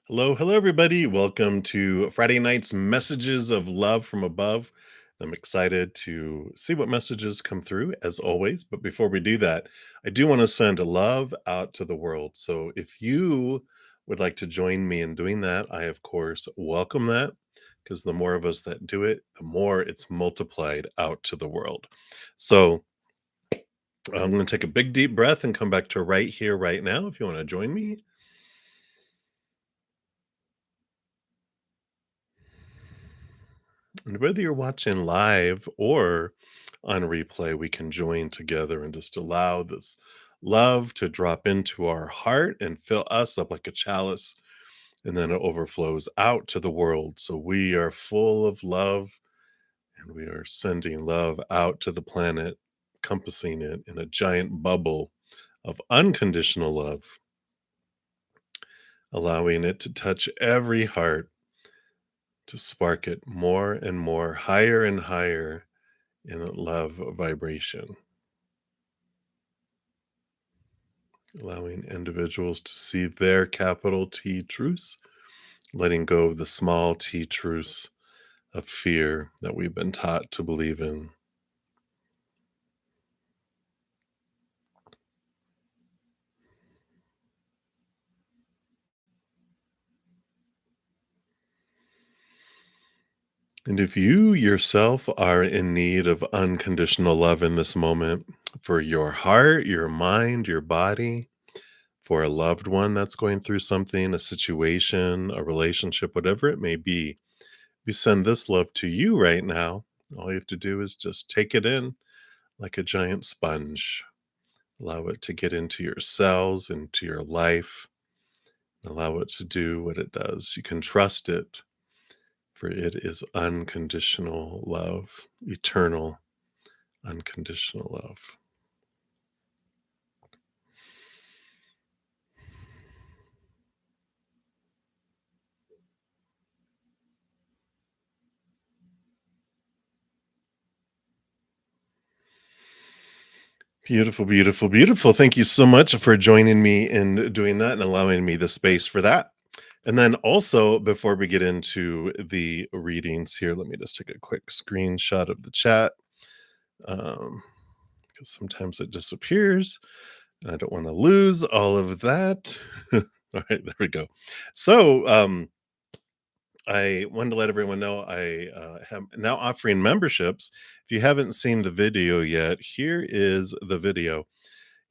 Hello, hello, everybody. Welcome to Friday night's Messages of Love from Above. I'm excited to see what messages come through, as always. But before we do that, I do want to send love out to the world. So if you would like to join me in doing that, I, of course, welcome that because the more of us that do it, the more it's multiplied out to the world. So I'm going to take a big, deep breath and come back to right here, right now, if you want to join me. And whether you're watching live or on replay, we can join together and just allow this love to drop into our heart and fill us up like a chalice. And then it overflows out to the world. So we are full of love and we are sending love out to the planet, encompassing it in a giant bubble of unconditional love, allowing it to touch every heart, to spark it more and more, higher and higher in a love vibration, allowing individuals to see their capital T truths, letting go of the small t truths of fear that we've been taught to believe in. And if you yourself are in need of unconditional love in this moment for your heart, your mind, your body, for a loved one that's going through something, a situation, a relationship, whatever it may be, we send this love to you right now. All you have to do is just take it in like a giant sponge. Allow it to get into your cells, into your life. Allow it to do what it does. You can trust it, for it is unconditional love, eternal, unconditional love. Beautiful, beautiful, beautiful. Thank you so much for joining me in doing that and allowing me the space for that. And then also, before we get into the readings here, let me just take a quick screenshot of the chat because sometimes it disappears. I don't want to lose all of that. All right, there we go. So, I wanted to let everyone know I am now offering memberships. If you haven't seen the video yet, here is the video.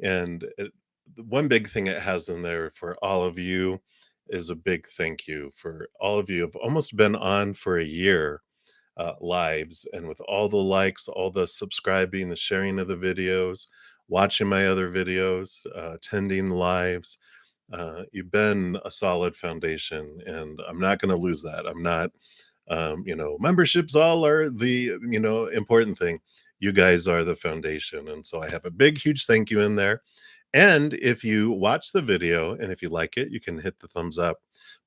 And the one big thing it has in there for all of you is a big thank you for all of you have almost been on for a year lives, and with all the likes, all the subscribing, the sharing of the videos, watching my other videos, attending the lives, you've been a solid foundation, and I'm not going to lose that. I'm not, memberships all are the, important thing. You guys are the foundation. And so I have a big, huge thank you in there. And if you watch the video and if you like it, you can hit the thumbs up.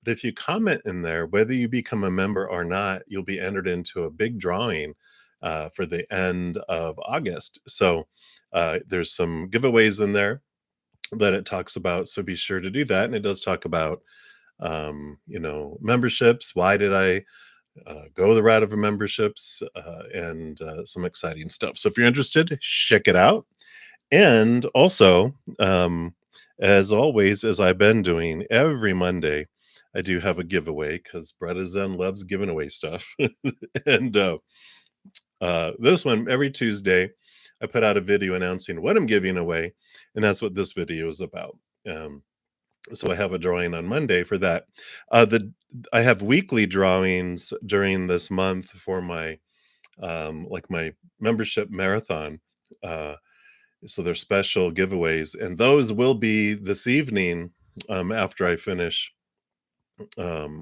But if you comment in there, whether you become a member or not, you'll be entered into a big drawing for the end of August. So there's some giveaways in there that it talks about. So be sure to do that. And it does talk about, memberships. Why did I go the route of memberships and some exciting stuff? So if you're interested, check it out. And also, as always, as I've been doing every Monday, I do have a giveaway because bruddaZEN loves giving away stuff. And this one, every Tuesday, I put out a video announcing what I'm giving away. And that's what this video is about. Um, so I have a drawing on Monday for that. The I have weekly drawings during this month for my like my membership marathon. So they're special giveaways, and those will be this evening after I finish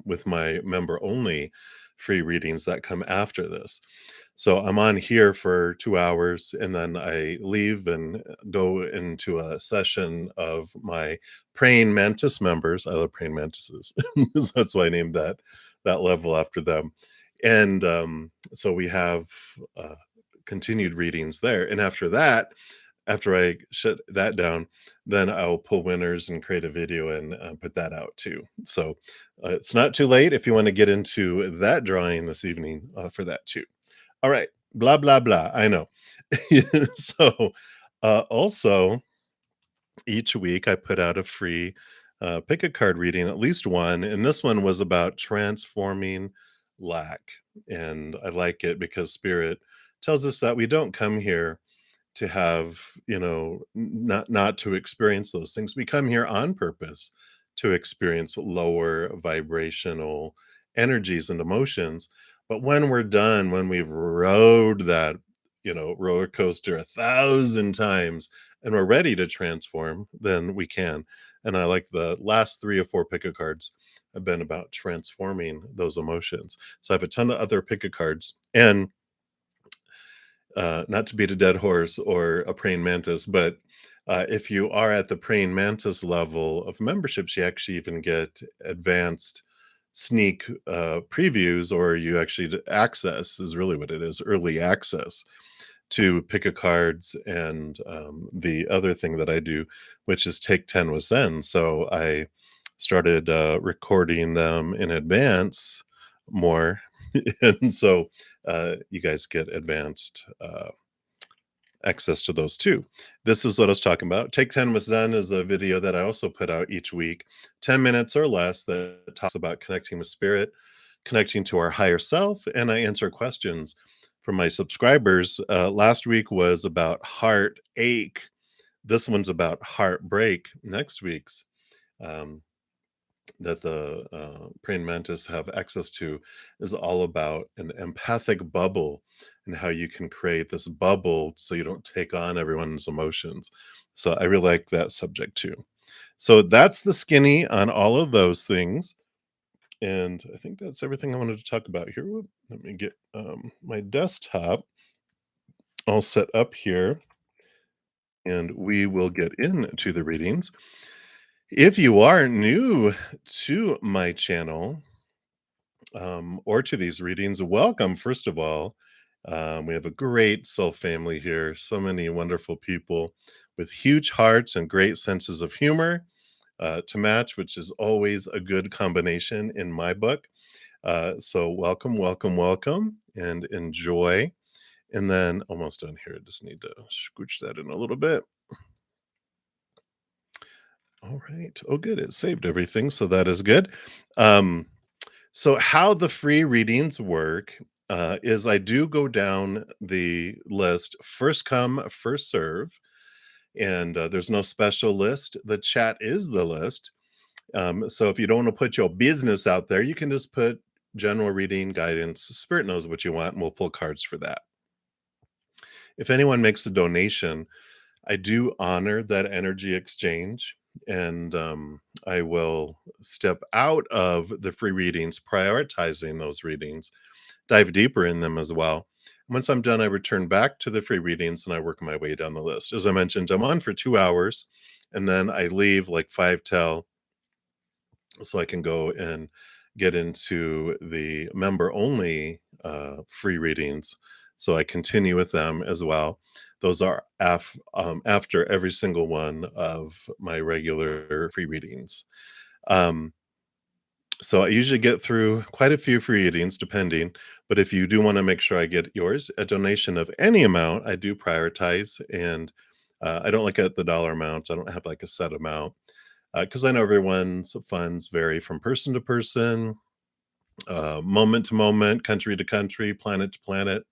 with my member only free readings that come after this. So I'm on here for 2 hours and then I leave and go into a session of my praying mantis members. I love praying mantises. So that's why I named that level after them. And so we have continued readings there. And after that, after I shut that down, then I'll pull winners and create a video and put that out too. So it's not too late if you want to get into that drawing this evening for that too. All right, blah blah blah. I know. So also each week I put out a free pick a card reading, at least one, and this one was about transforming lack. And I like it because Spirit tells us that we don't come here to have, not to experience those things. We come here on purpose to experience lower vibrational energies and emotions. But when we're done, when we've rode that, roller coaster 1,000 times and we're ready to transform, then we can. And I like the last 3 or 4 pick a cards have been about transforming those emotions. So I have a ton of other pick a cards. And not to beat a dead horse or a praying mantis, but if you are at the praying mantis level of memberships, you actually even get advanced sneak previews, or you actually access is really what it is, early access to pick a cards and the other thing that I do, which is take 10 with Zen. So I started recording them in advance more. And so you guys get advanced access to those too. This is what I was talking about. Take 10 with Zen is a video that I also put out each week, 10 minutes or less, that talks about connecting with spirit, connecting to our higher self, and I answer questions from my subscribers. Last week was about heartache. This one's about heartbreak. Next week's um, that the praying mantis have access to is all about an empathic bubble and how you can create this bubble so you don't take on everyone's emotions. So I really like that subject too. So that's the skinny on all of those things. And I think that's everything I wanted to talk about here. Let me get my desktop all set up here and we will get into the readings. If you are new to my channel, or to these readings, welcome, first of all. We have a great soul family here, so many wonderful people with huge hearts and great senses of humor to match, which is always a good combination in my book. So, welcome, welcome, welcome, and enjoy. And then, almost done here. I just need to scooch that in a little bit. All right. Oh, good. It saved everything. So, that is good. Um, So, how the free readings work is I do go down the list, first come, first serve, and there's no special list. The chat is the list. So, if you don't want to put your business out there, you can just put general reading guidance. Spirit knows what you want, and we'll pull cards for that. If anyone makes a donation, I do honor that energy exchange, and I will step out of the free readings, prioritizing those readings, dive deeper in them as well. Once I'm done, I return back to the free readings and I work my way down the list. As I mentioned, I'm on for 2 hours and then I leave like 5 till so I can go and get into the member only free readings. So I continue with them as well. Those are after every single one of my regular free readings. Um, so I usually get through quite a few free readings, depending. But if you do want to make sure I get yours, a donation of any amount, I do prioritize. And I don't look at the dollar amounts. I don't have like a set amount because I know everyone's funds vary from person to person, moment to moment, country to country, planet to planet,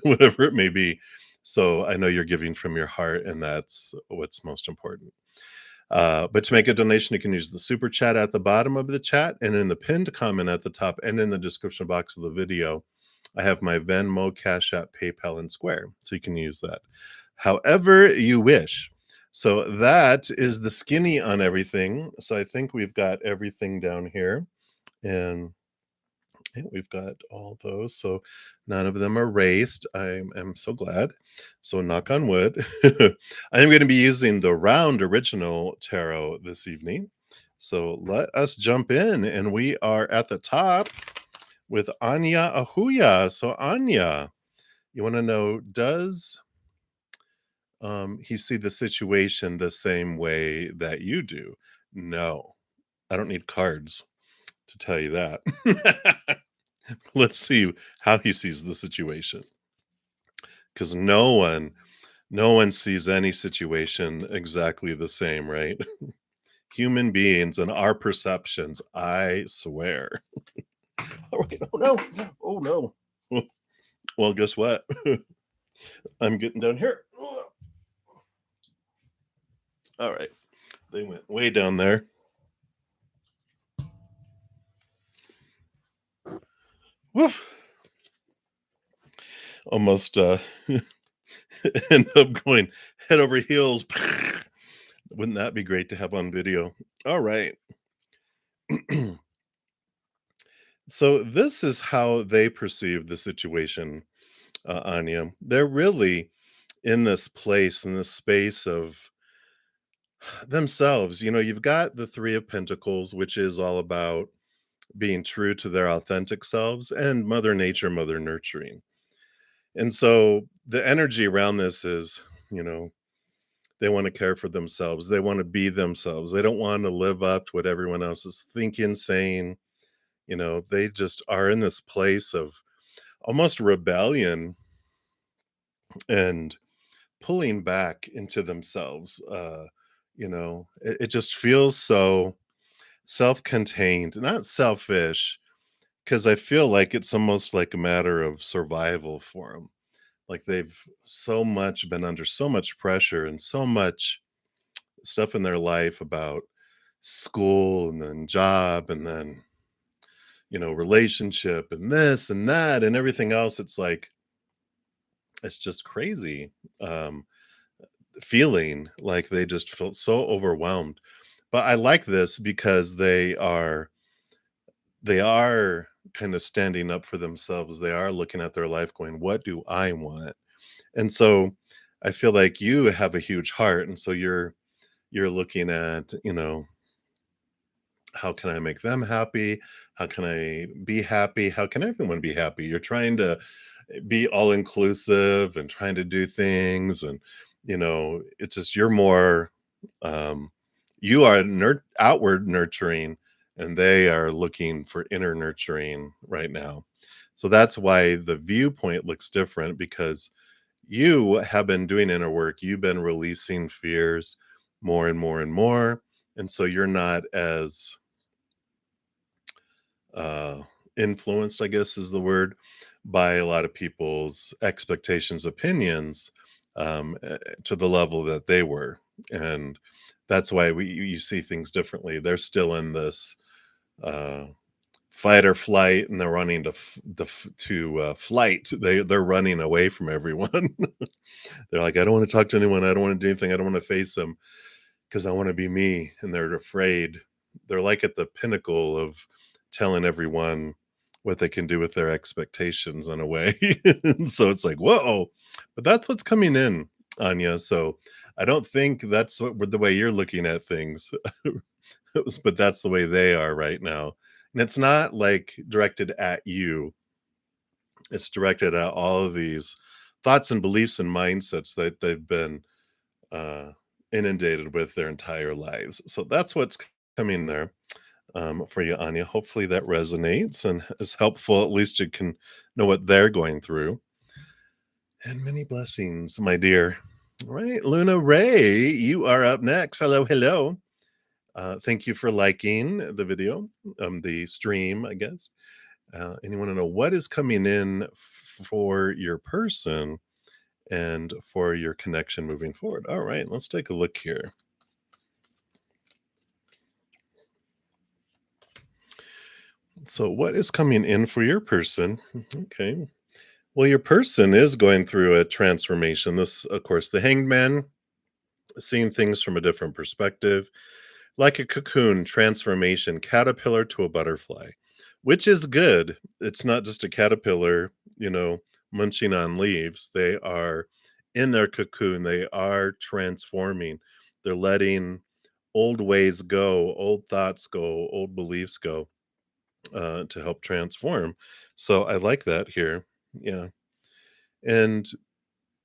whatever it may be. So I know you're giving from your heart, and that's what's most important. But to make a donation, you can use the super chat at the bottom of the chat and in the pinned comment at the top and in the description box of the video. I have my Venmo, Cash App, PayPal, and Square. So you can use that however you wish. So that is the skinny on everything. So I think we've got everything down here. And yeah, we've got all those. So none of them are raised. I'm so glad. So knock on wood. I am going to be using the round original tarot this evening. So let us jump in. And we are at the top with Anya Ahuya. So Anya, you want to know, does he see the situation the same way that you do? No, I don't need cards to tell you that. Let's see how he sees the situation, because no one sees any situation exactly the same, right? Human beings and our perceptions, I swear. All right. Oh no. Oh no. Well, guess what? I'm getting down here. All right. They went way down there. Woof. Almost end up going head over heels. Wouldn't that be great to have on video? All right. So this is how they perceive the situation, Anya. They're really in this place, in this space of themselves. You've got the Three of Pentacles, which is all about being true to their authentic selves, and Mother Nature, Mother Nurturing. And so the energy around this is, you know, they want to care for themselves. They want to be themselves. They don't want to live up to what everyone else is thinking, saying. They just are in this place of almost rebellion and pulling back into themselves. It just feels so self-contained, not selfish, because I feel like it's almost like a matter of survival for them. Like they've so much been under so much pressure and so much stuff in their life about school and then job and then relationship and this and that and everything else. It's like it's just crazy. um Feeling like they just felt so overwhelmed. But I like this because they are kind of standing up for themselves. They are looking at their life going, what do I want? And so I feel like you have a huge heart, and so you're looking at, how can I make them happy? How can I be happy? How can everyone be happy? You're trying to be all inclusive and trying to do things, and it's just you're more um you are outward nurturing, and they are looking for inner nurturing right now. So that's why the viewpoint looks different, because you have been doing inner work. You've been releasing fears more and more and more, and so you're not as uh, influenced, I guess is the word, by a lot of people's expectations, opinions, to the level that they were. And that's why you see things differently. They're still in this uh, fight or flight, and they're running to flight. They're running away from everyone. They're like, I don't want to talk to anyone. I don't want to do anything. I don't want to face them because I want to be me. And they're afraid. They're like at the pinnacle of telling everyone what they can do with their expectations in a way. And so it's like, whoa, but that's what's coming in, Anya. So I don't think that's the way you're looking at things, but that's the way they are right now. And it's not like directed at you, it's directed at all of these thoughts and beliefs and mindsets that they've been uh, inundated with their entire lives. So that's what's coming there, for you, Anya. Hopefully that resonates and is helpful. At least you can know what they're going through. And many blessings, my dear. All right, Luna Ray, you are up next. Hello, hello. Thank you for liking the video, the stream, I guess. And you want to know what is coming in for your person and for your connection moving forward. All right, let's take a look here. So, what is coming in for your person? Okay. Well, your person is going through a transformation. This, of course, the Hanged Man, seeing things from a different perspective, like a cocoon transformation, caterpillar to a butterfly, which is good. It's not just a caterpillar, munching on leaves. They are in their cocoon, they are transforming. They're letting old ways go, old thoughts go, old beliefs go, to help transform. So I like that here. Yeah. And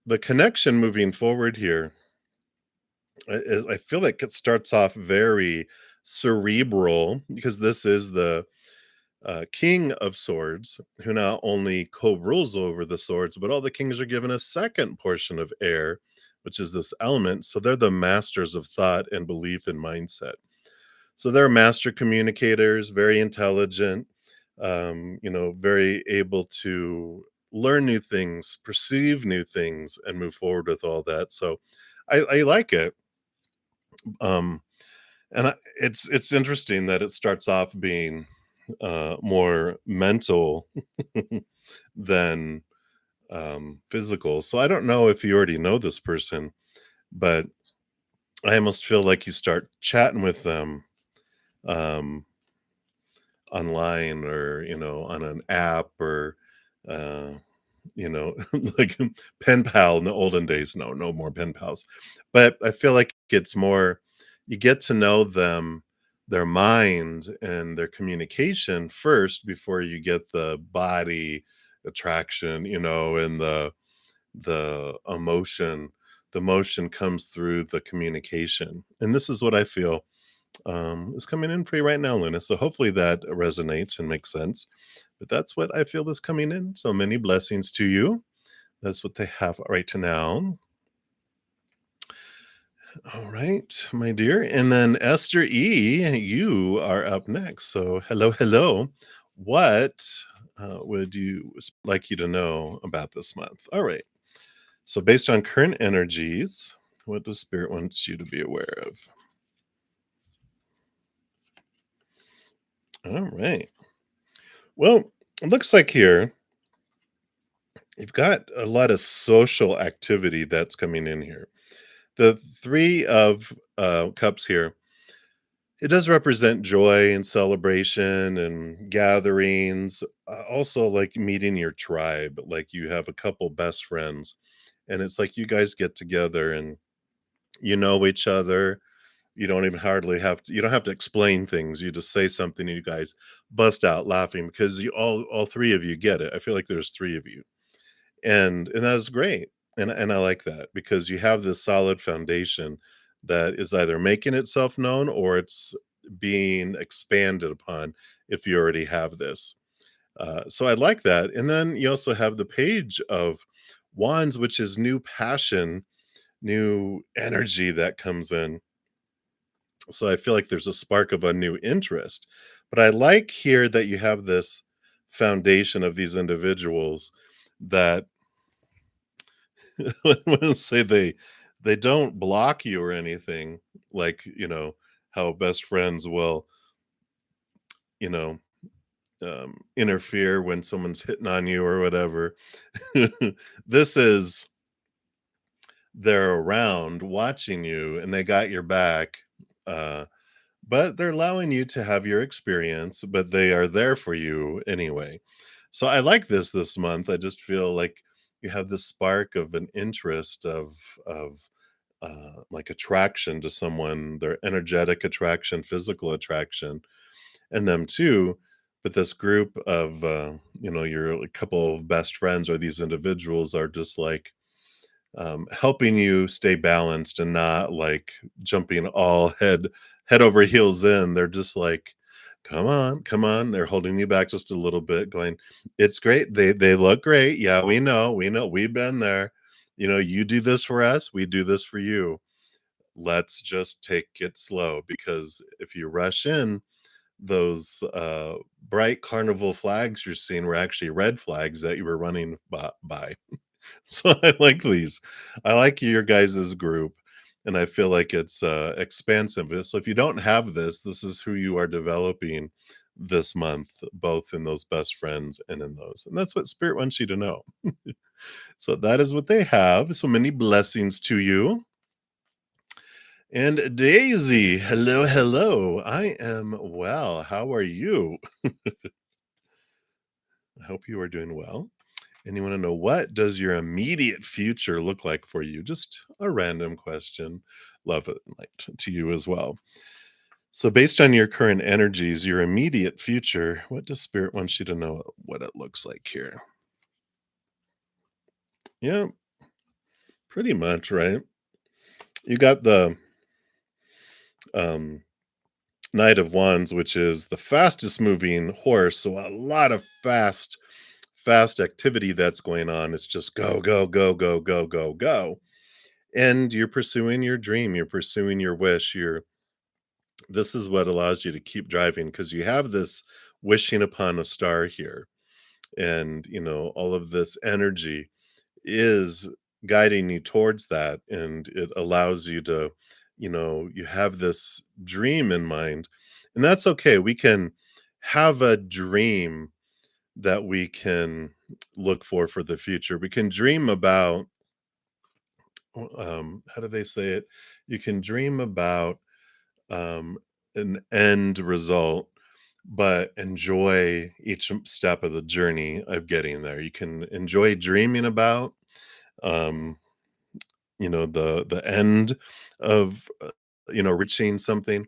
the connection moving forward here is I feel like it starts off very cerebral because this is the king of swords who not only co-rules over the swords, but all the kings are given a second portion of air, which is this element. So they're the masters of thought and belief and mindset. So they're master communicators, very intelligent, very able to learn new things, perceive new things, and move forward with all that. So I like it. Um, it's interesting that it starts off being more mental than physical. So I don't know if you already know this person, but I almost feel like you start chatting with them um, online or on an app or uh, like pen pal in the olden days. No more pen pals, but I feel like it's more you get to know them, their mind and their communication first before you get the body attraction, and the emotion. The motion comes through the communication, and this is what I feel is coming in for you right now, Luna. So hopefully that resonates and makes sense. But that's what I feel is coming in. So many blessings to you. That's what they have right now. All right, my dear. And then Esther E, you are up next. So hello, hello. What would you like you to know about this month? All right. So based on current energies, what does Spirit want you to be aware of? All right. Well, it looks like here you've got a lot of social activity that's coming in here. The 3 of, cups here, it does represent joy and celebration and gatherings, also, like, meeting your tribe, like, you have a couple best friends, and it's like you guys get together and you know each other. You don't even hardly have to you don't have to explain things, you just say something and you guys bust out laughing because you all 3 of you get it. I feel like there's 3 of you. And that is great, and I like that because you have this solid foundation that is either making itself known or it's being expanded upon if you already have this. So I like that, and then you also have the page of wands, which is new passion, new energy that comes in. So I feel like there's a spark of a new interest, but I like here that you have this foundation of these individuals that I wouldn't say they don't block you or anything, like, how best friends will, you know, interfere when someone's hitting on you or whatever. This is they're around watching you and they got your back, uh, but they're allowing you to have your experience, but they are there for you anyway. So I like this month. I just feel like you have this spark of an interest of like attraction to someone, their energetic attraction, physical attraction, and them too. But this group of, your couple of best friends or these individuals are just like helping you stay balanced and not like jumping all head over heels in. They're just like, come on, come on. They're holding you back just a little bit, going, it's great. They look great. Yeah, we know, we've been there. You do this for us, we do this for you. Let's just take it slow because if you rush in, those bright carnival flags you're seeing were actually red flags that you were running by. So I like these. I like your guys's group, and I feel like it's expansive. So if you don't have this, this is who you are developing this month, both in those best friends and in those. And that's what Spirit wants you to know. So that is what they have. So many blessings to you. And Daisy, hello, hello. I am well. How are you? I hope you are doing well. And you want to know, what does your immediate future look like for you? Just a random question. Love it, like to you as well. So, based on your current energies, your immediate future, what does Spirit wants you to know what it looks like here? Yeah. Pretty much, right? You got the um Knight of Wands, which is the fastest moving horse, so a lot of fast activity that's going on. It's just go, go, go, go, go, go, go. And you're pursuing your dream, you're pursuing your wish, you're this is what allows you to keep driving because you have this wishing upon a star here. And, all of this energy is guiding you towards that. And it allows you to, you have this dream in mind. And that's okay. We can have a dream that we can look for the future. We can dream about, how do they say it? You can dream about um, an end result, but enjoy each step of the journey of getting there. You can enjoy dreaming about, um, the end of, reaching something,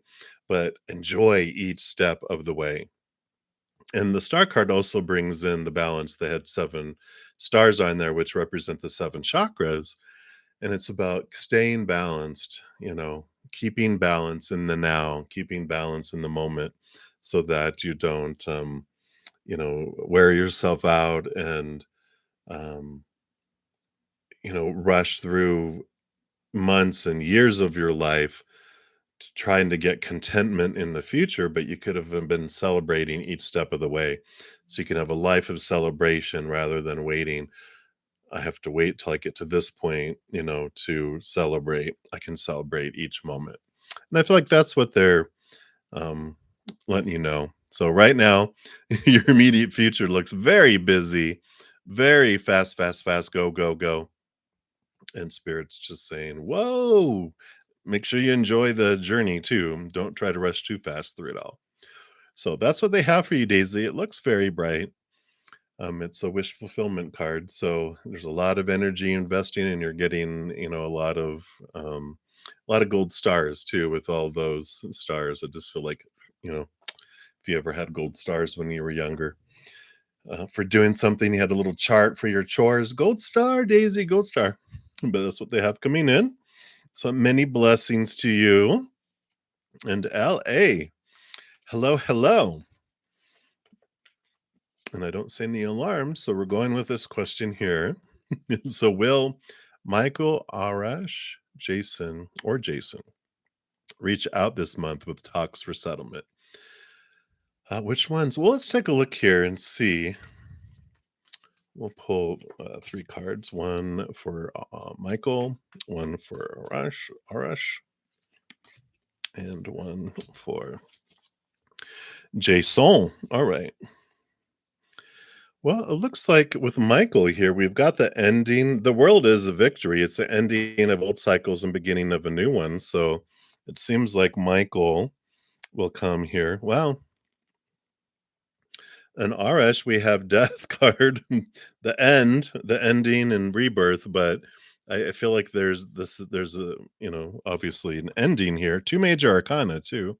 but enjoy each step of the way. And the star card also brings in the balance. They had 7 stars on there, which represent the 7 chakras, and it's about staying balanced, keeping balance in the now, keeping balance in the moment so that you don't wear yourself out and um rush through months and years of your life trying to get contentment in the future, but you could have been celebrating each step of the way, so you can have a life of celebration rather than waiting. I have to wait till I get to this point, to celebrate. I can celebrate each moment. And I feel like that's what they're um, letting you know. So right now, your immediate future looks very busy, very fast, fast, fast, go, go, go. And Spirit's just saying, whoa, make sure you enjoy the journey too. Don't try to rush too fast through it all. So that's what they have for you, Daisy. It looks very bright. It's a wish fulfillment card, so there's a lot of energy investing, and you're getting, a lot of gold stars too with all those stars. I just feel like, you know, if you ever had gold stars when you were younger, for doing something, you had a little chart for your chores. Gold star, Daisy, gold star. But that's what they have coming in. So many blessings to you and LA. Hello, hello. And I don't see any alarms, so we're going with this question here. So, will Michael, Arash, Jason reach out this month with talks for settlement? Which ones? Well, let's take a look here and see. We'll pull 3 cards: one for Michael, one for Arash, and one for Jason. All right. Well, it looks like with Michael here, we've got the ending. The world is a victory. It's the ending of old cycles and beginning of a new one. So it seems like Michael will come here. Well, in Arash, we have death card, the ending and rebirth. But I feel like there's a, obviously an ending here. 2 major arcana too.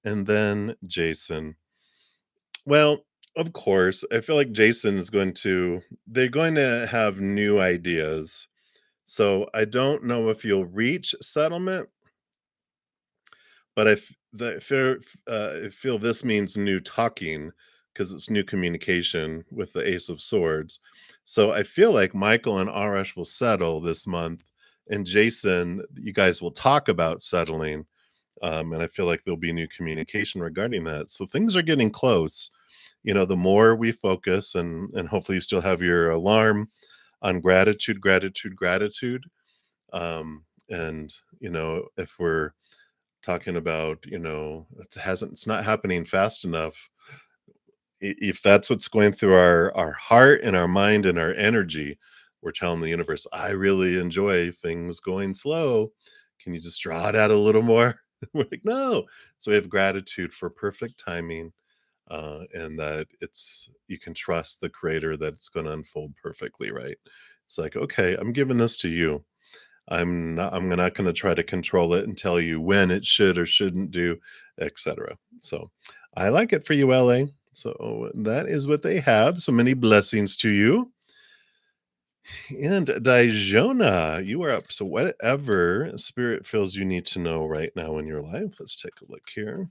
And then Jason. Well, of course, I feel like Jason is they're going to have new ideas. So I don't know if you'll reach settlement, but I feel this means new talking because it's new communication with the Ace of Swords. So I feel like Michael and Arash will settle this month, and Jason, you guys will talk about settling. And I feel like there'll be new communication regarding that. So things are getting close. The more we focus, and hopefully you still have your alarm on gratitude, gratitude, gratitude. And if we're talking about, it's not happening fast enough. If that's what's going through our heart and our mind and our energy, we're telling the universe, I really enjoy things going slow. Can you just draw it out a little more? We're like, no. So we have gratitude for perfect timing, and that you can trust the creator that it's going to unfold perfectly, right? It's like, okay, I'm giving this to you. I'm not going to try to control it and tell you when it should or shouldn't do, etc. So I like it for you, LA. So that is what they have. So many blessings to you. And Dijona, you are up. So whatever spirit feels you need to know right now in your life, let's take a look here.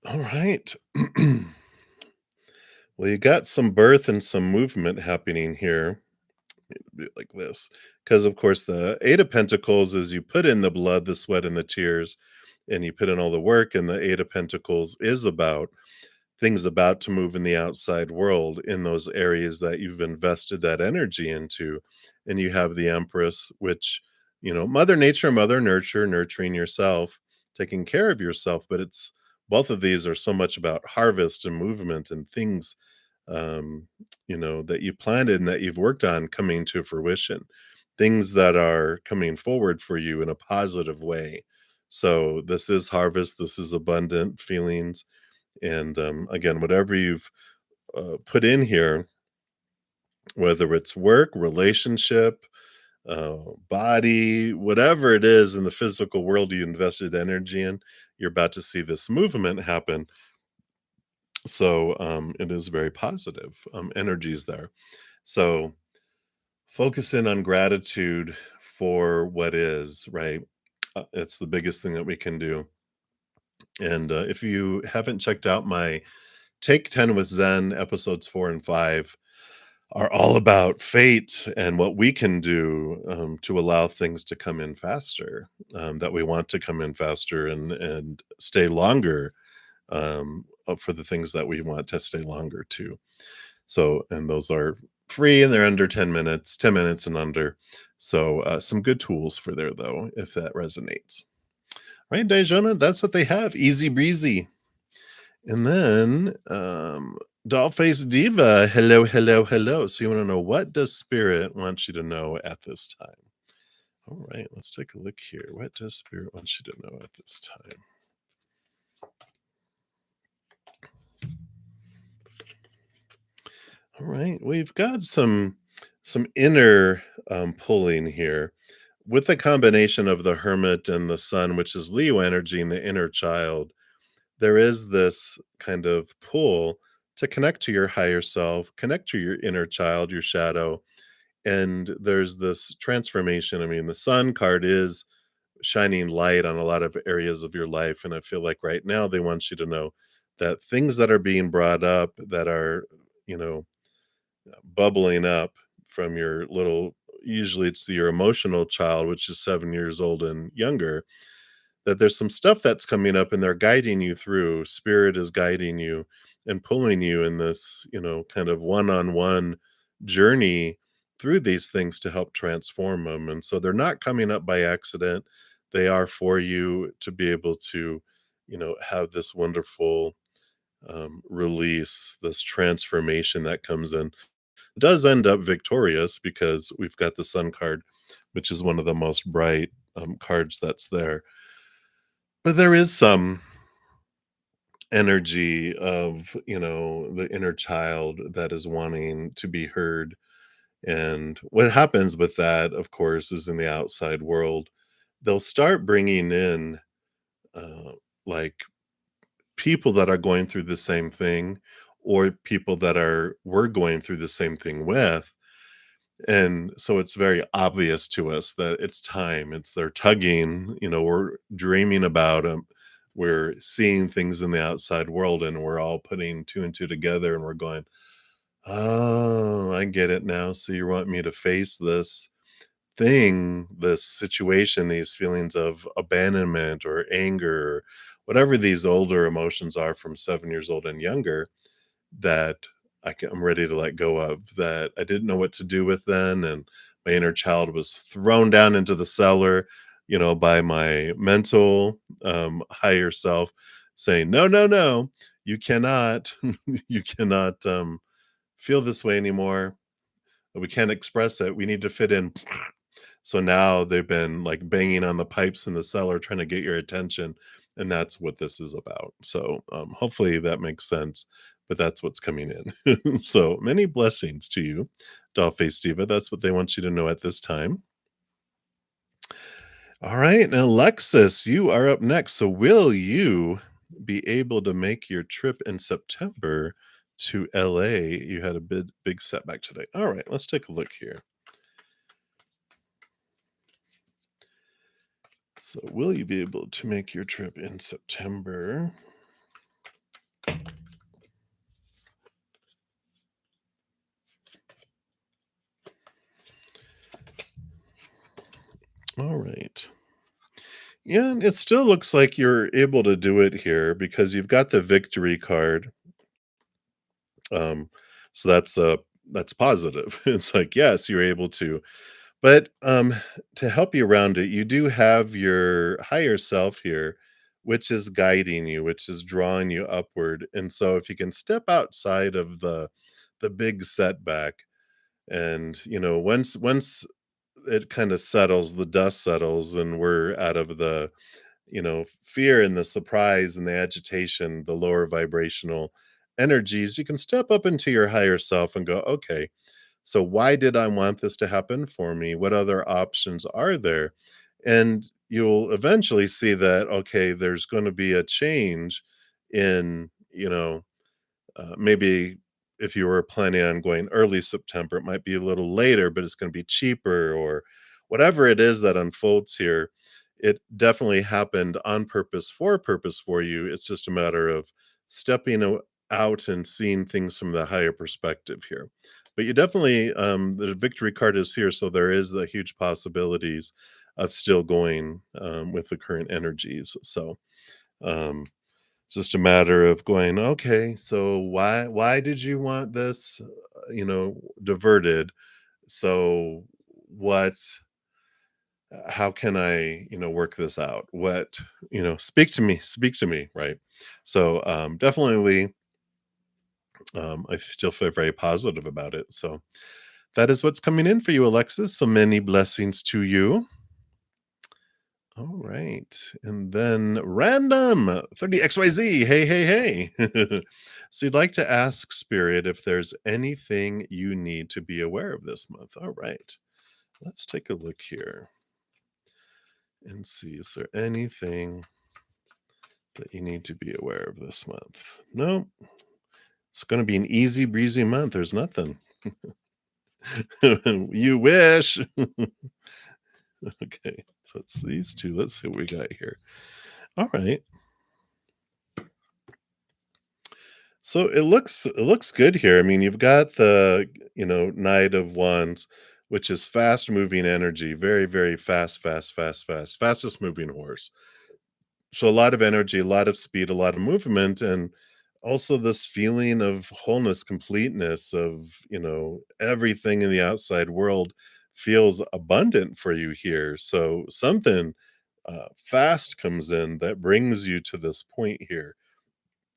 All right. Well, you got some birth and some movement happening here. Do it like this. Because, of course, the Eight of Pentacles is you put in the blood, the sweat, and the tears, and you put in all the work. And the Eight of Pentacles is about things about to move in the outside world in those areas that you've invested that energy into. And you have the Empress, which, Mother Nature, Mother Nurture, nurturing yourself, taking care of yourself. But it's both of these are so much about harvest and movement and things, um, that you planted and that you've worked on coming to fruition, things that are coming forward for you in a positive way. So this is harvest, this is abundant feelings, and again, whatever you've put in here, whether it's work, relationship, body, whatever it is in the physical world you invested energy in, you're about to see this movement happen. So it is very positive energies there. So focus in on gratitude for what is, right? It's the biggest thing that we can do. And if you haven't checked out my Take 10 with Zen, episodes 4 and 5 are all about fate and what we can do to allow things to come in faster, that we want to come in faster and stay longer, for the things that we want to stay longer too. So, and those are free and they're under 10 minutes, 10 minutes and under. So, some good tools for there though, if that resonates. Right, Dejona, that's what they have. Easy breezy. And then, Dollface Diva, hello, hello, hello. So you want to know, what does Spirit want you to know at this time? All right, let's take a look here. What does Spirit want you to know at this time? All right, we've got some inner pulling here with the combination of the Hermit and the Sun, which is Leo energy and the inner child. There is this kind of pull to connect to your higher self, connect to your inner child, your shadow. And there's this transformation. I mean, the Sun card is shining light on a lot of areas of your life. And I feel like right now they want you to know that things that are being brought up that are, you know, bubbling up from your little, usually it's your emotional child, which is 7 years old and younger, that there's some stuff that's coming up and they're guiding you through. Spirit is guiding you and pulling you in this, kind of one-on-one journey through these things to help transform them. And so they're not coming up by accident. They are for you to be able to, have this wonderful release, this transformation that comes in. It does end up victorious because we've got the Sun card, which is one of the most bright cards that's there. But there is some energy of, the inner child that is wanting to be heard. And what happens with that, of course, is in the outside world, they'll start bringing in uh, like people that are going through the same thing, or people that are we're going through the same thing with. And so it's very obvious to us that it's time. It's they're tugging, we're dreaming about them. We're seeing things in the outside world and we're all putting two and two together and we're going, oh, I get it now. So you want me to face this thing, this situation, these feelings of abandonment or anger, or whatever these older emotions are from 7 years old and younger, that I'm ready to let go of, that I didn't know what to do with then, and my inner child was thrown down into the cellar, by my mental, higher self saying, "No, no, no, you cannot, you cannot, feel this way anymore. We can't express it. We need to fit in." So now they've been, like, banging on the pipes in the cellar trying to get your attention, and that's what this is about. So, hopefully that makes sense, but that's what's coming in. So, many blessings to you, Dollface Diva. That's what they want you to know at this time. Alright, now Alexis, you are up next. So will you be able to make your trip in September to LA? You had a big setback today. All right, let's take a look here. So, will you be able to make your trip in September? All right. Yeah, and it still looks like you're able to do it here because you've got the victory card. Um, so that's positive. It's like, yes, you're able to. But to help you around it, you do have your higher self here, which is guiding you, which is drawing you upward. And so if you can step outside of the big setback and once it kind of settles, the dust settles and we're out of the fear and the surprise and the agitation, the lower vibrational energies, you can step up into your higher self and go, okay, so why did I want this to happen for me? What other options are there? And you'll eventually see that, okay, there's going to be a change in, maybe if you were planning on going early September, it might be a little later, but it's going to be cheaper or whatever it is that unfolds here. It definitely happened on purpose for you. It's just a matter of stepping out and seeing things from the higher perspective here. But you definitely, the victory card is here. So there is the huge possibilities of still going with the current energies. So, um, it's just a matter of going, okay, so why did you want this, diverted? So what how can I, work this out? Speak to me, right? So definitely I still feel very positive about it. So that is what's coming in for you, Alexis. So many blessings to you. All right. And then random 30XYZ. Hey, hey, hey. So you'd like to ask Spirit if there's anything you need to be aware of this month. All right. Let's take a look here and see. Is there anything that you need to be aware of this month? No, it's going to be an easy breezy month. There's nothing. You wish. Okay. So it's these two. Let's see what we got here. All right. So it looks good here. I mean, you've got the, Knight of Wands, which is fast moving energy, very, very fast, fast, fast, fast, fastest moving horse. So a lot of energy, a lot of speed, a lot of movement, and also this feeling of wholeness, completeness of, everything in the outside world feels abundant for you here. So something fast comes in that brings you to this point here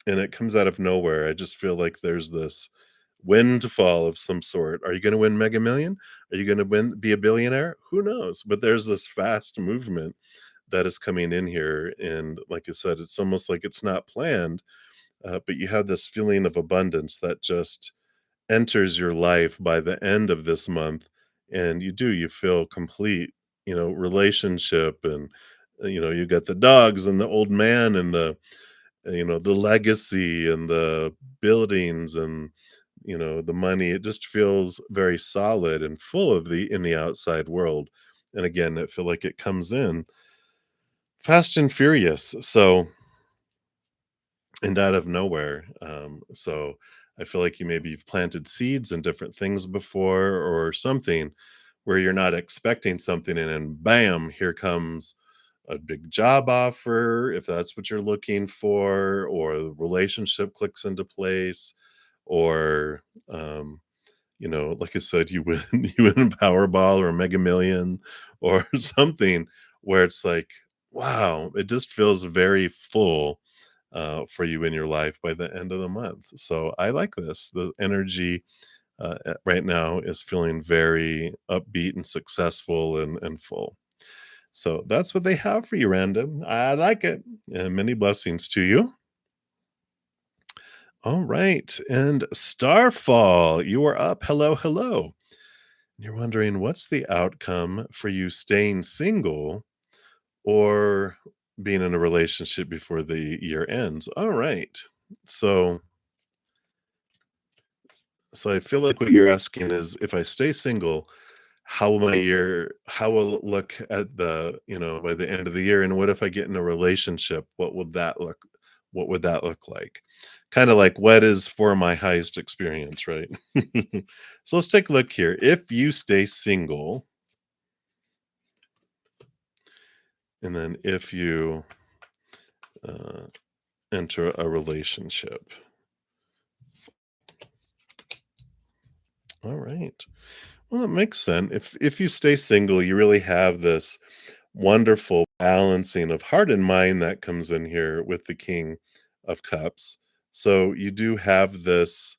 and it comes out of nowhere. I just feel like there's this windfall of some sort. Are you going to win Mega Million? Are you going to be a billionaire? Who knows? But there's this fast movement that is coming in here, and like I said, it's almost like it's not planned, but you have this feeling of abundance that just enters your life by the end of this month, and you feel complete, relationship, and you got the dogs and the old man and the legacy and the buildings and the money. It just feels very solid and full of the in the outside world. And again, I feel like it comes in fast and furious, so and out of nowhere. So I feel like you've planted seeds and different things before or something where you're not expecting something and then bam, here comes a big job offer if that's what you're looking for, or the relationship clicks into place, or like I said, you win you win Powerball or Mega Million or something where it's like, wow, it just feels very full for you in your life by the end of the month. So I like this. The energy right now is feeling very upbeat and successful and full. So that's what they have for you, random. I like it. And many blessings to you. All right. And Starfall, you are up. Hello, hello. You're wondering what's the outcome for you staying single or being in a relationship before the year ends. All right. So so I feel like what you're asking is if I stay single, how will it look at by the end of the year? And what if I get in a relationship? What would that look like? Kind of like what is for my highest experience, right? So let's take a look here. If you stay single, and then if you uh, enter a relationship. All right. Well, that makes sense. If you stay single, you really have this wonderful balancing of heart and mind that comes in here with the King of Cups. So you do have this.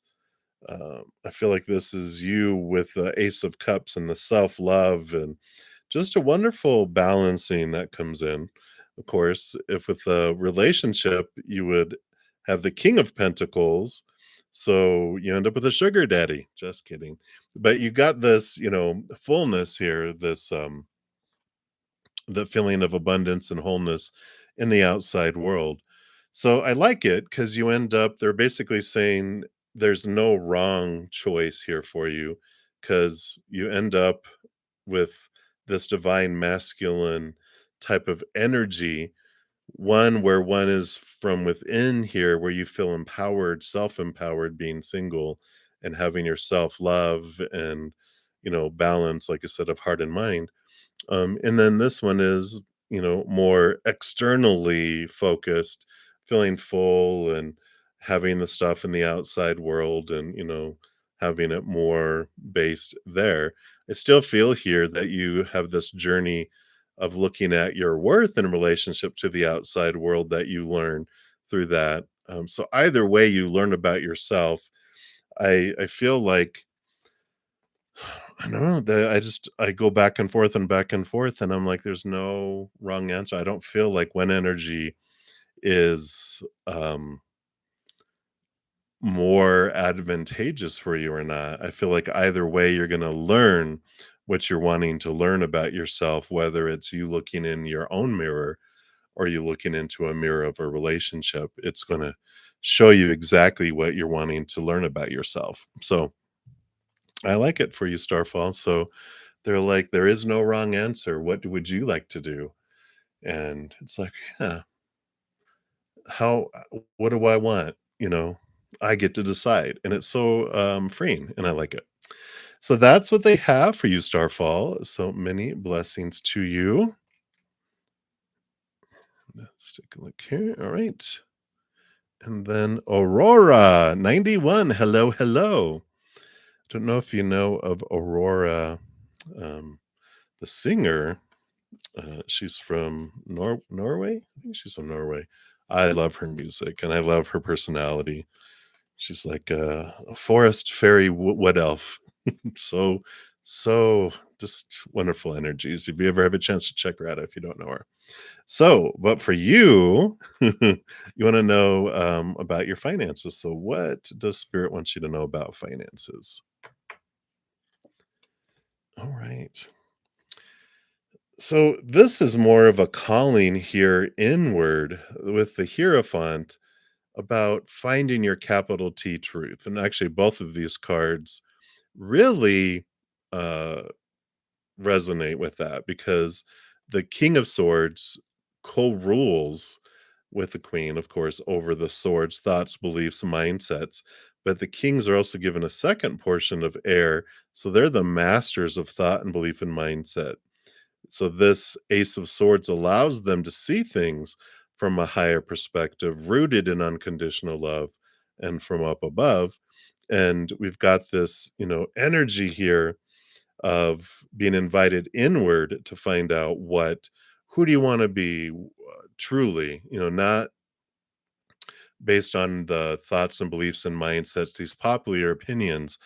I feel like this is you with the Ace of Cups and the self love and just a wonderful balancing that comes in. Of course, if with a relationship, you would have the King of Pentacles. So you end up with a sugar daddy. Just kidding. But you got this, fullness here, the feeling of abundance and wholeness in the outside world. So I like it because you end up, they're basically saying there's no wrong choice here for you because you end up with this divine masculine type of energy, one where one is from within here, where you feel empowered, self empowered, being single and having your self love and, balance, like I said, of heart and mind, and then this one is, more externally focused, feeling full and having the stuff in the outside world and, having it more based there. I still feel here that you have this journey of looking at your worth in relationship to the outside world that you learn through that. So either way you learn about yourself, I feel like I don't know, I go back and forth, and I'm like, there's no wrong answer. I don't feel like one energy is, more advantageous for you or not. I feel like either way, you're gonna learn what you're wanting to learn about yourself, whether it's you looking in your own mirror or you looking into a mirror of a relationship. It's gonna show you exactly what you're wanting to learn about yourself. So, I like it for you, Starfall. So they're like, "There is no wrong answer. What would you like to do?" And it's like, "Yeah, what do I want?" I get to decide, and it's so, freeing, and I like it. So that's what they have for you, Starfall. So many blessings to you. Let's take a look here. All right. And then Aurora 91. Hello, hello. Don't know if you know of Aurora, um, the singer. She's from Norway? I think she's from Norway. I love her music, and I love her personality. She's like a forest fairy wood elf. So, so just wonderful energies. If you ever have a chance to check her out if you don't know her. So, but for you, you wanna know, about your finances. So what does spirit want you to know about finances? Alright. So this is more of a calling here inward with the Hierophant about finding your capital T truth. And actually, both of these cards really uh, resonate with that because the King of Swords co rules with the Queen, of course, over the swords, thoughts, beliefs, mindsets. But the kings are also given a second portion of air. So they're the masters of thought and belief and mindset. So this Ace of Swords allows them to see things from a higher perspective, rooted in unconditional love and from up above. And we've got this, energy here of being invited inward to find out who do you want to be truly, not based on the thoughts and beliefs and mindsets, these popular opinions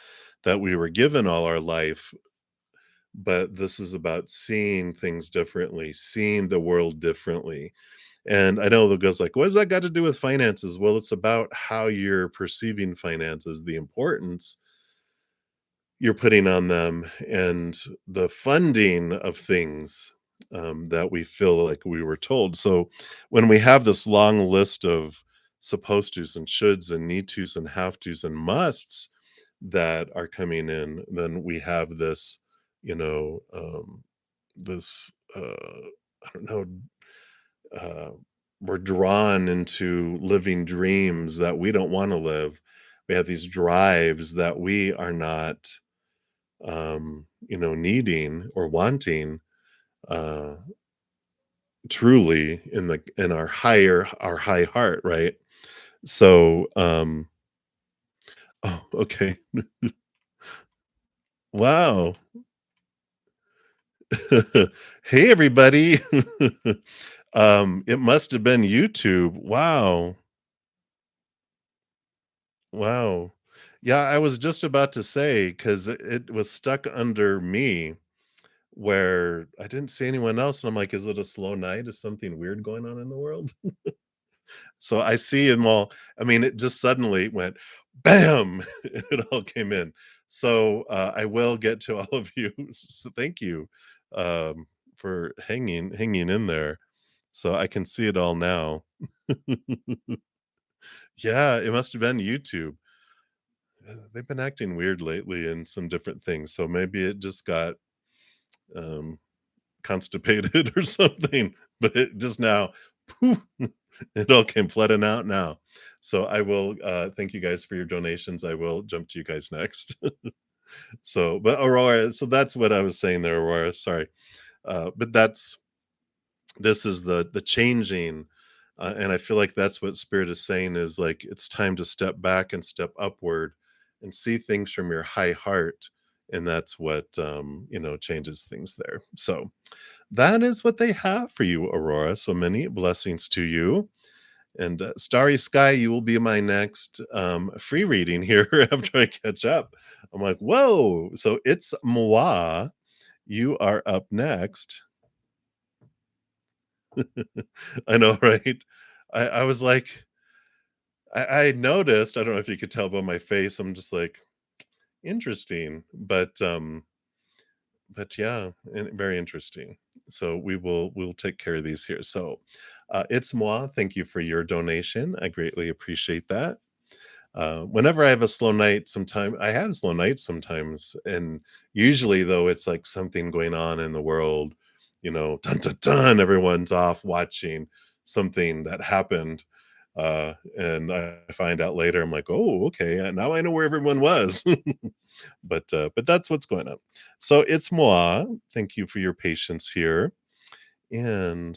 that we were given all our life, but this is about seeing things differently, seeing the world differently. And I know the goes like, what does that got to do with finances? Well, it's about how you're perceiving finances, the importance you're putting on them, and the funding of things. that we feel like we were told. So when we have this long list of supposed tos and shoulds and need tos and have tos and musts that are coming in, then we have this, you know, this, I don't know, uh, we're drawn into living dreams that we don't want to live. We have these drives that we are not, needing or wanting, uh, truly in our high heart, right? So, oh, okay. Wow. Hey, everybody. It must have been YouTube. Wow. Wow. Yeah, I was just about to say because it was stuck under me where I didn't see anyone else, and I'm like, "Is it a slow night? Is something weird going on in the world?" So I see them all. I mean, it just suddenly went bam, it all came in. So, I will get to all of you. So thank you, for hanging in there. So I can see it all now. Yeah, it must have been YouTube. They've been acting weird lately in some different things, so maybe it just got, um, constipated or something, but it just now, poof, it all came flooding out now. So I will, thank you guys for your donations. I will jump to you guys next. So, but Aurora, so that's what I was saying there, Aurora. Sorry. But this is the changing, and I feel like that's what Spirit is saying is like it's time to step back and step upward and see things from your high heart. And that's what changes things there. So that is what they have for you, Aurora. So many blessings to you. And Starry Sky, you will be my next free reading here after I catch up. I'm like, whoa. So it's moi. You are up next. I know, right? I was like, I noticed, I don't know if you could tell by my face, I'm just like, interesting. But yeah, and very interesting. So we'll take care of these here. So it's moi. Thank you for your donation. I greatly appreciate that. Whenever I have a slow night, sometime I have slow nights sometimes, and usually though it's like something going on in the world, dun dun dun, everyone's off watching something that happened, and I find out later. I'm like, oh, okay, now I know where everyone was. But that's what's going on. So it's moi. Thank you for your patience here, and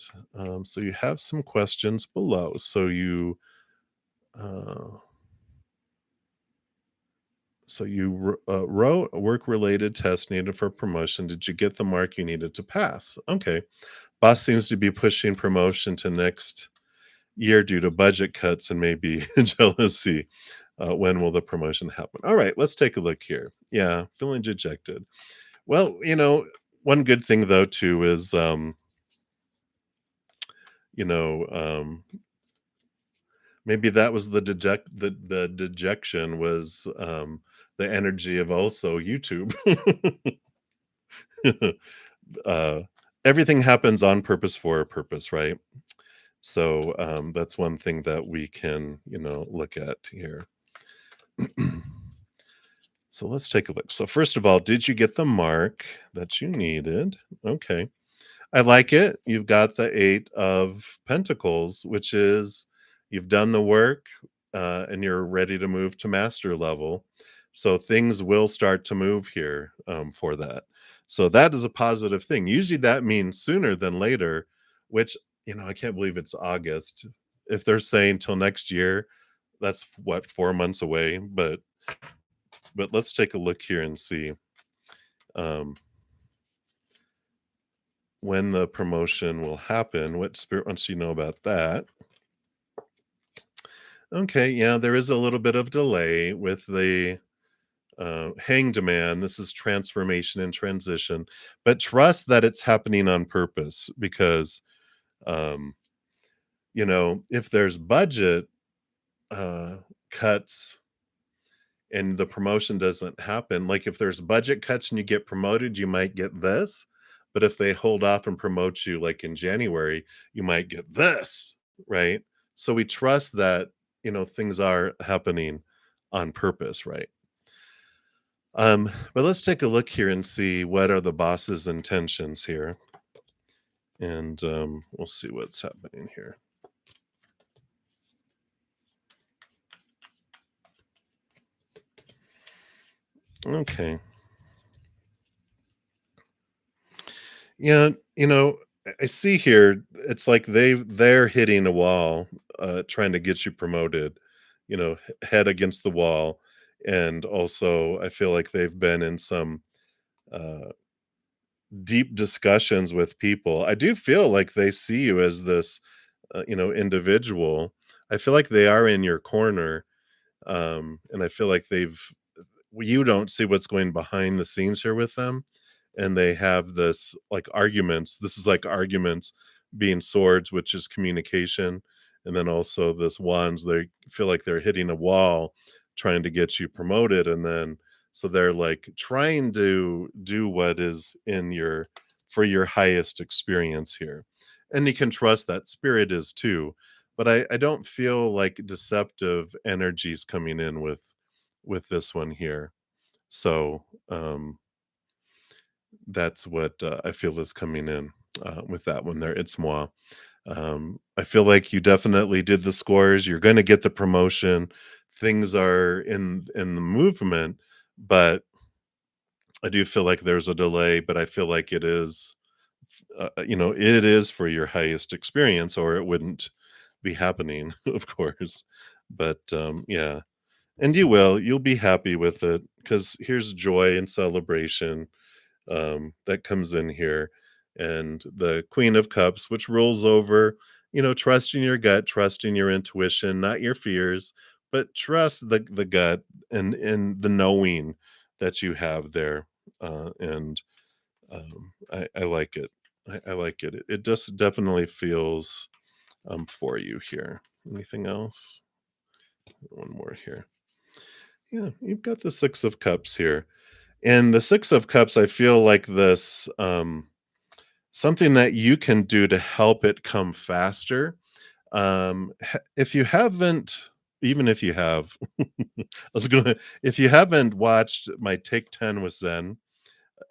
so you have some questions below. Uh, So you wrote a work-related test needed for promotion. Did you get the mark you needed to pass? Okay. Boss seems to be pushing promotion to next year due to budget cuts and maybe jealousy. When will the promotion happen? All right, let's take a look here. Yeah, feeling dejected. Well, one good thing though too is you know, maybe that was the dejection was the energy of also YouTube. uh, Everything happens on purpose for a purpose, right? So that's one thing that we can, look at here. So let's take a look. So first of all, did you get the mark that you needed? Okay. I like it. You've got the 8 of Pentacles, which is you've done the work, and you're ready to move to master level. So things will start to move here, for that. So that is a positive thing. Usually that means sooner than later, which, I can't believe it's August. If they're saying till next year, that's what, 4 months away. But let's take a look here and see. Um, when the promotion will happen, what Spirit wants you to know about that. Okay, yeah, there is a little bit of delay with the hanged man. This is transformation and transition, but trust that it's happening on purpose because, um, if there's budget uh, cuts and the promotion doesn't happen, like if there's budget cuts and you get promoted, you might get this. but if they hold off and promote you like in January, you might get this, right? So we trust that, things are happening on purpose, right? But let's take a look here and see what are the boss's intentions here, and we'll see what's happening here. Okay. Yeah, I see here it's like they're hitting a wall, trying to get you promoted, head against the wall. And also I feel like they've been in some uh deep discussions with people. I do feel like they see you as this individual. I feel like they are in your corner. And I feel like you don't see what's going behind the scenes here with them, and they have this like arguments. This is like arguments being swords, which is communication, and then also this wands. They feel like they're hitting a wall, trying to get you promoted, and then so they're like trying to do what is in your for your highest experience here, and you can trust that spirit is too. But I don't feel like deceptive energies coming in with this one here. So, that's what, I feel is coming in, with that one there. It's moi. I feel like you definitely did the scores. You're gonna get the promotion. Things are in the movement, but I do feel like there's a delay, but I feel like it is for your highest experience, or it wouldn't be happening, of course. But, yeah. And you'll be happy with it because here's joy and celebration, that comes in here. And the Queen of Cups, which rules over, trusting your gut, trusting your intuition, not your fears, but trust the gut and the knowing that you have there. And I like it. I like it. It just definitely feels for you here. Anything else? One more here. Yeah, you've got the Six of Cups here. And the Six of Cups, I feel like this something that you can do to help it come faster. If you haven't, even if you have, I was gonna, if you haven't watched my Take 10 with Zen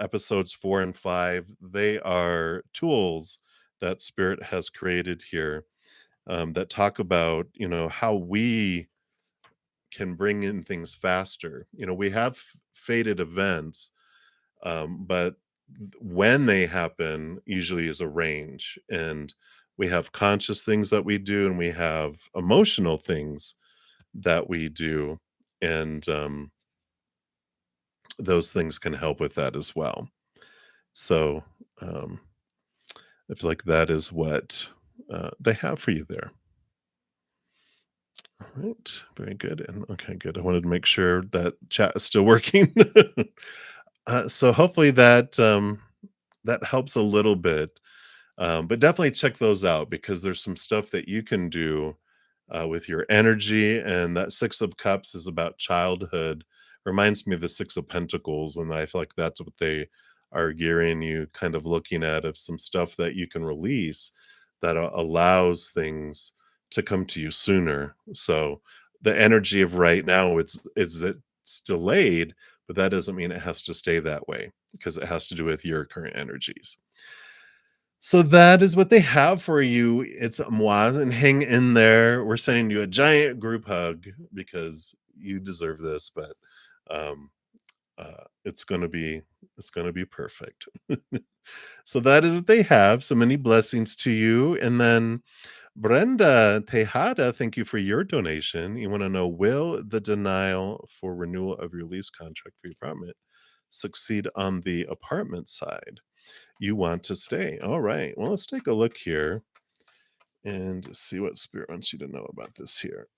episodes 4 and 5, they are tools that Spirit has created here, that talk about, how we can bring in things faster. We have fated events, but when they happen usually is a range, and we have conscious things that we do and we have emotional things that we do, and those things can help with that as well. So um, I feel like that is what they have for you there. All right, very good. And okay, good. I wanted to make sure that chat is still working. So hopefully that helps a little bit. But definitely check those out because there's some stuff that you can do with your energy. And that Six of Cups is about childhood. Reminds me of the Six of Pentacles. And I feel like that's what they are gearing you kind of looking at, of some stuff that you can release that allows things to come to you sooner. So the energy of right now, it's delayed, but that doesn't mean it has to stay that way because it has to do with your current energies. So that is what they have for you. It's moi, and hang in there. We're sending you a giant group hug because you deserve this, but um, it's gonna be perfect. So that is what they have. So many blessings to you, and then Brenda Tejada, thank you for your donation. You want to know, will the denial for renewal of your lease contract for your apartment succeed on the apartment side? You want to stay. All right. Well, let's take a look here and see what Spirit wants you to know about this here.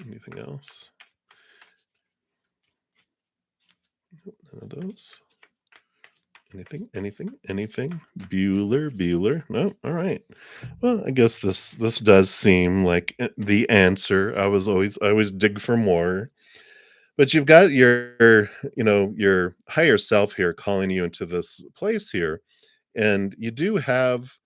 Anything else? Nope, none of those. Anything? Bueller? No? All right. Well, I guess this does seem like the answer. I always dig for more. But you've got your higher self here calling you into this place here, and you do have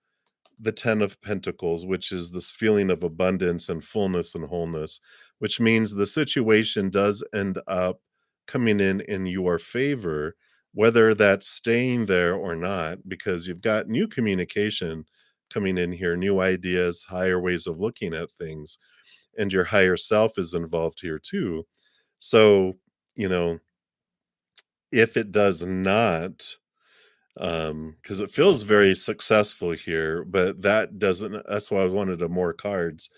the 10 of Pentacles, which is this feeling of abundance and fullness and wholeness, which means the situation does end up coming in your favor, whether that's staying there or not, because you've got new communication coming in here, new ideas, higher ways of looking at things, and your higher self is involved here too. So, you know, if it does not, because it feels very successful here, but that doesn't that's why I wanted a more cards,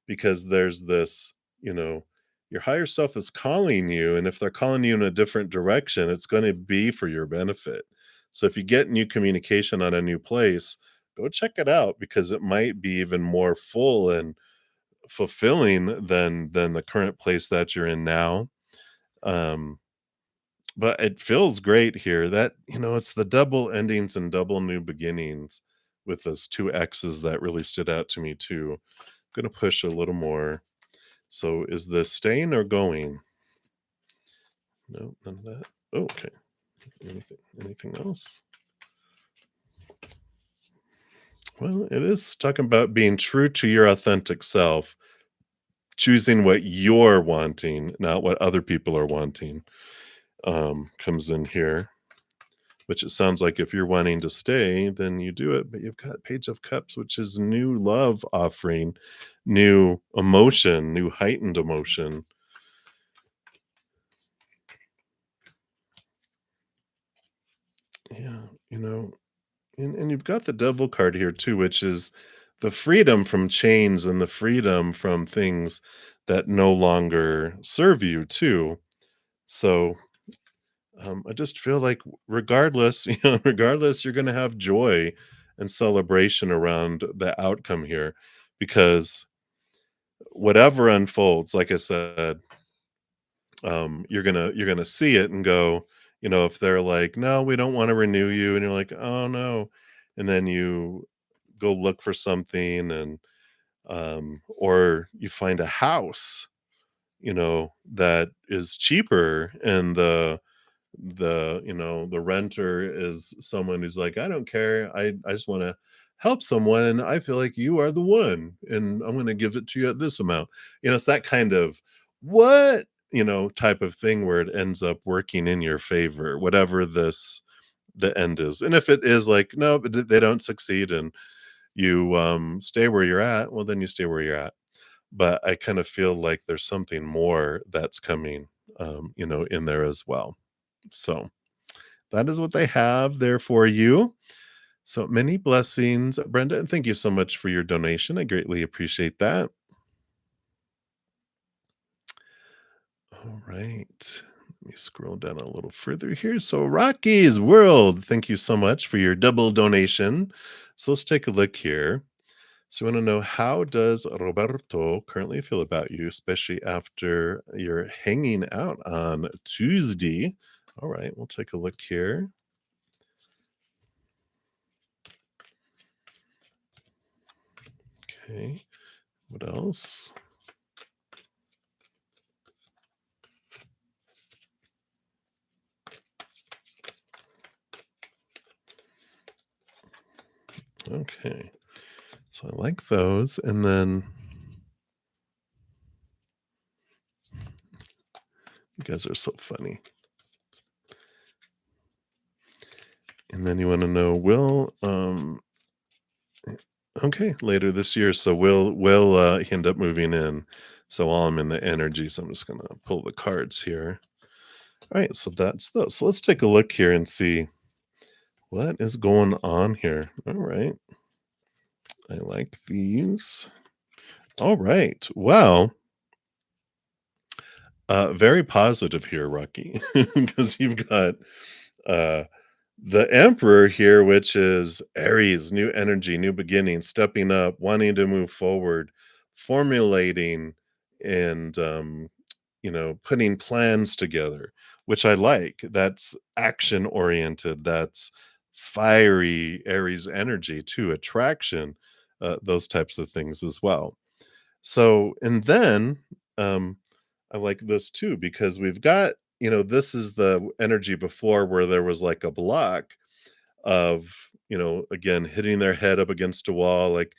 because there's this, your higher self is calling you, and if they're calling you in a different direction, it's going to be for your benefit. So if you get new communication on a new place, go check it out, because it might be even more full and fulfilling than the current place that you're in now. Um, but it feels great here that, it's the double endings and double new beginnings with those 2 X's that really stood out to me too. Gonna push a little more. So is this staying or going? No, none of that. Oh, okay. Anything else? Well, it is talking about being true to your authentic self, choosing what you're wanting, not what other people are wanting, comes in here. Which it sounds like if you're wanting to stay, then you do it, but you've got Page of Cups, which is new love offering, new emotion, new heightened emotion. Yeah, you know, and you've got the Devil card here too, which is the freedom from chains and the freedom from things that no longer serve you too. So I just feel like regardless, regardless, you're going to have joy and celebration around the outcome here, because whatever unfolds, like I said, you're gonna see it and go, if they're like, no, we don't want to renew you, and you're like, oh no, and then you go look for something, and or you find a house, that is cheaper, and the renter is someone who's like, I don't care, I just want to help someone, and I feel like you are the one, and I'm going to give it to you at this amount. It's that kind of what, type of thing where it ends up working in your favor, whatever the end is. And if it is like, no, but they don't succeed, and you stay where you're at, well, then you stay where you're at. But I kind of feel like there's something more that's coming, in there as well. So that is what they have there for you. So many blessings, Brenda, and thank you so much for your donation. I greatly appreciate that. All right. Let me scroll down a little further here. So, Rocky's World, thank you so much for your double donation. So, let's take a look here. So, we want to know, how does Roberto currently feel about you, especially after you're hanging out on Tuesday? All right, we'll take a look here. Okay. What else? Okay. So I like those. And then you guys are so funny. And then you want to know, okay, later this year. So will he end up moving in? So while I'm in the energy, so I'm just gonna pull the cards here. All right, so that's those. So let's take a look here and see what is going on here. All right. I like these. All right. Well, very positive here, Rocky, because you've got uh the Emperor here, which is Aries, new energy, new beginning, stepping up, wanting to move forward, formulating, and putting plans together, which I like. That's action oriented. That's fiery Aries energy too, attraction, those types of things as well. So, and then, um, I like this too because we've got, this is the energy before where there was like a block of, again, hitting their head up against a wall. Like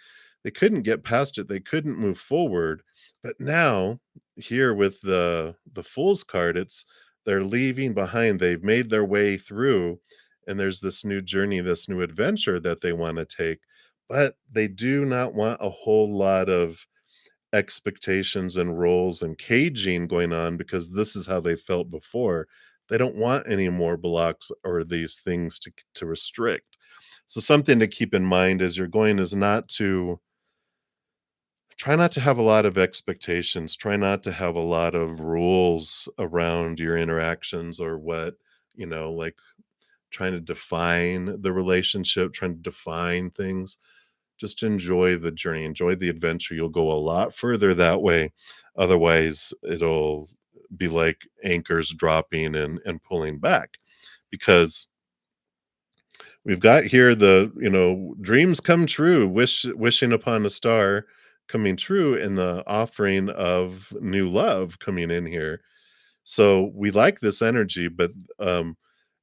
they couldn't get past it. They couldn't move forward. But now, here with the Fool's card, it's they're leaving behind. They've made their way through, and there's this new journey, this new adventure that they want to take. But they do not want a whole lot of expectations and roles and caging going on because this is how they felt before. They don't want any more blocks or these things to restrict. So something to keep in mind as you're going is not to try not to have a lot of expectations, try not to have a lot of rules around your interactions or what, like trying to define the relationship, trying to define things. Just enjoy the journey, enjoy the adventure. You'll go a lot further that way. Otherwise, it'll be like anchors dropping and pulling back because we've got here the, dreams come true, wishing upon a star coming true in the offering of new love coming in here. So we like this energy, but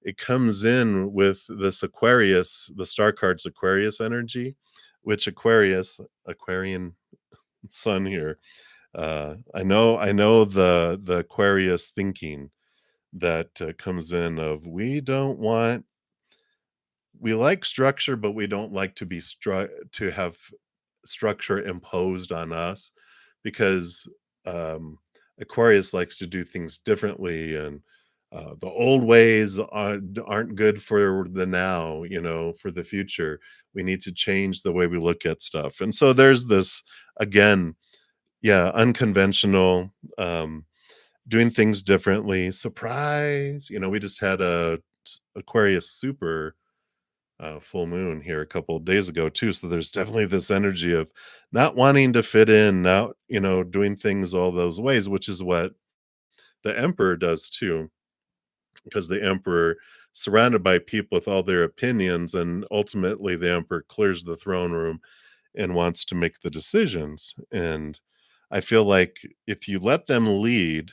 it comes in with this Aquarius, the star card's Aquarius energy, which Aquarian sun here. I know the Aquarius thinking that comes in of we like structure, but we don't like to have structure imposed on us because um, Aquarius likes to do things differently, and the old ways aren't good for the now. For the future, we need to change the way we look at stuff. And so there's this again, yeah, unconventional, doing things differently. Surprise! We just had Aquarius super full moon here a couple of days ago too. So there's definitely this energy of not wanting to fit in, not doing things all those ways, which is what the emperor does too, because the emperor surrounded by people with all their opinions, and ultimately the emperor clears the throne room and wants to make the decisions. And I feel like if you let them lead,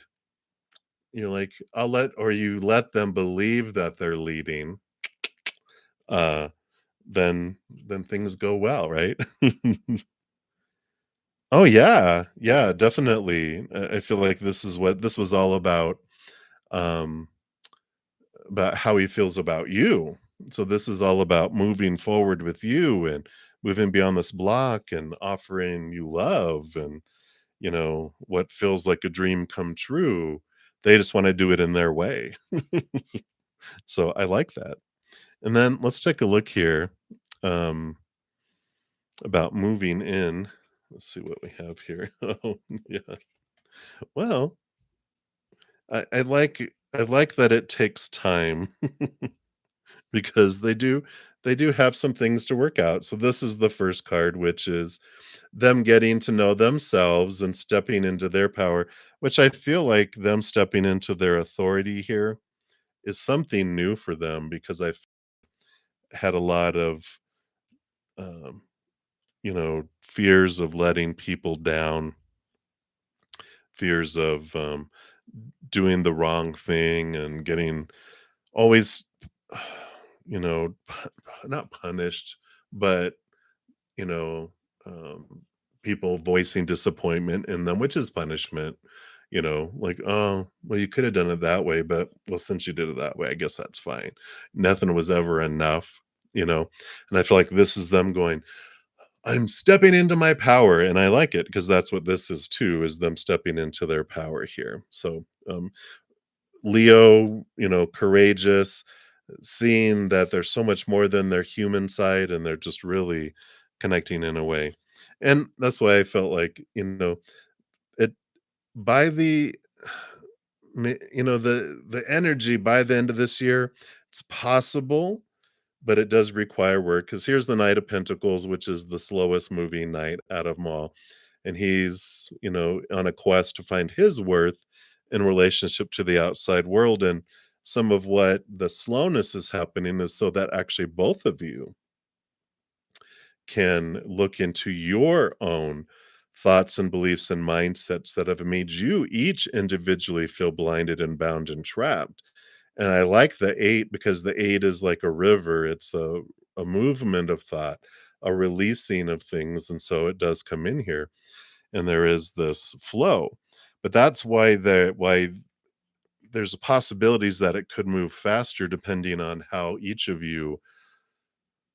you're like, you let them believe that they're leading, uh, then things go well, right? Oh, yeah. Yeah, definitely. I feel like this is what this was all um, about how he feels about you. So this is all about moving forward with you and moving beyond this block and offering you love and, what feels like a dream come true. They just wanna do it in their way. So I like that. And then let's take a look here, um, about moving in. Let's see what we have here. Oh, yeah. Well, I like that it takes time because they do have some things to work out. So this is the first card, which is them getting to know themselves and stepping into their power, which I feel like them stepping into their authority here is something new for them because I've had a lot of um, fears of letting people down, fears of doing the wrong thing and getting always, not punished, but, you know, um, people voicing disappointment in them, which is punishment, like, oh, well, you could have done it that way, but well, since you did it that way, I guess that's fine. Nothing was ever enough, and I feel like this is them going, I'm stepping into my power, and I like it because that's what this is too, is them stepping into their power here. So, Leo, courageous, seeing that there's so much more than their human side, and they're just really connecting in a way. And that's why I felt like, it by the the energy by the end of this year, it's possible, but it does require work because here's the Knight of Pentacles, which is the slowest moving knight out of them all. And he's, on a quest to find his worth in relationship to the outside world. And some of what the slowness is happening is so that actually both of you can look into your own thoughts and beliefs and mindsets that have made you each individually feel blinded and bound and trapped. And I like the 8 because the 8 is like a river. It's a movement of thought, a releasing of things, and so it does come in here, and there is this flow. But that's why there's possibilities that it could move faster depending on how each of you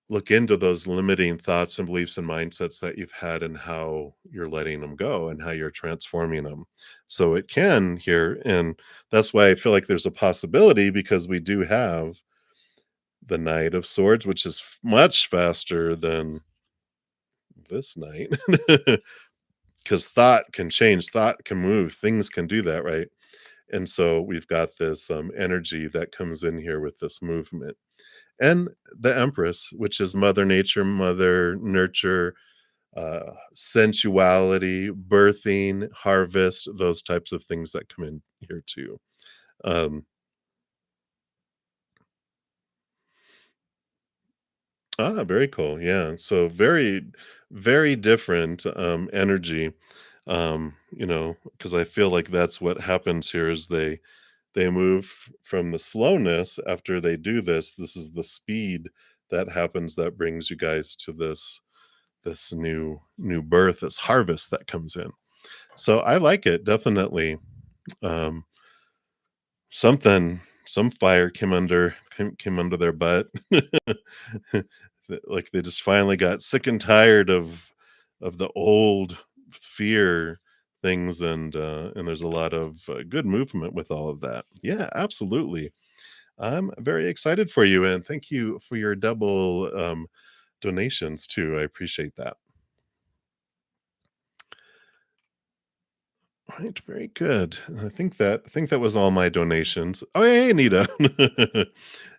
look into those limiting thoughts and beliefs and mindsets that you've had and how you're letting them go and how you're transforming them. So it can here, and that's why I feel like there's a possibility because we do have the Knight of Swords, which is much faster than this Knight. Because thought can change, thought can move, things can do that, right? And so we've got this energy that comes in here with this movement. And the Empress, which is Mother Nature, Mother Nurture, sensuality, birthing, harvest, those types of things that come in here too. Um, Very cool. Yeah. So very, very different energy. Because I feel like that's what happens here is they move from the slowness after they do this. This is the speed that happens that brings you guys to this new birth, this harvest that comes in. So I like it, definitely. Um, some fire came under their butt. Like they just finally got sick and tired of the old fear things, and there's a lot of good movement with all of that. Yeah, absolutely. I'm very excited for you, and thank you for your double donations too. I appreciate that. Right, very good. I think that was all my donations. Oh, hey, Anita.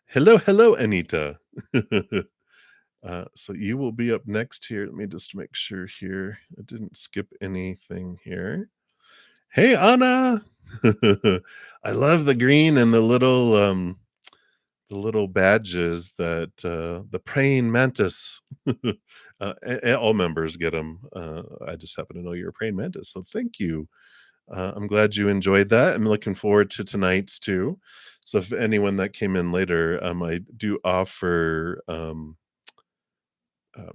Hello, hello, Anita. So you will be up next here. Let me just make sure here. I didn't skip anything here. Hey, Anna. I love the green and the little badges that the praying mantis. All members get them. I just happen to know you're a praying mantis, so thank you. I'm glad you enjoyed that. I'm looking forward to tonight's too. So if anyone that came in later, I do offer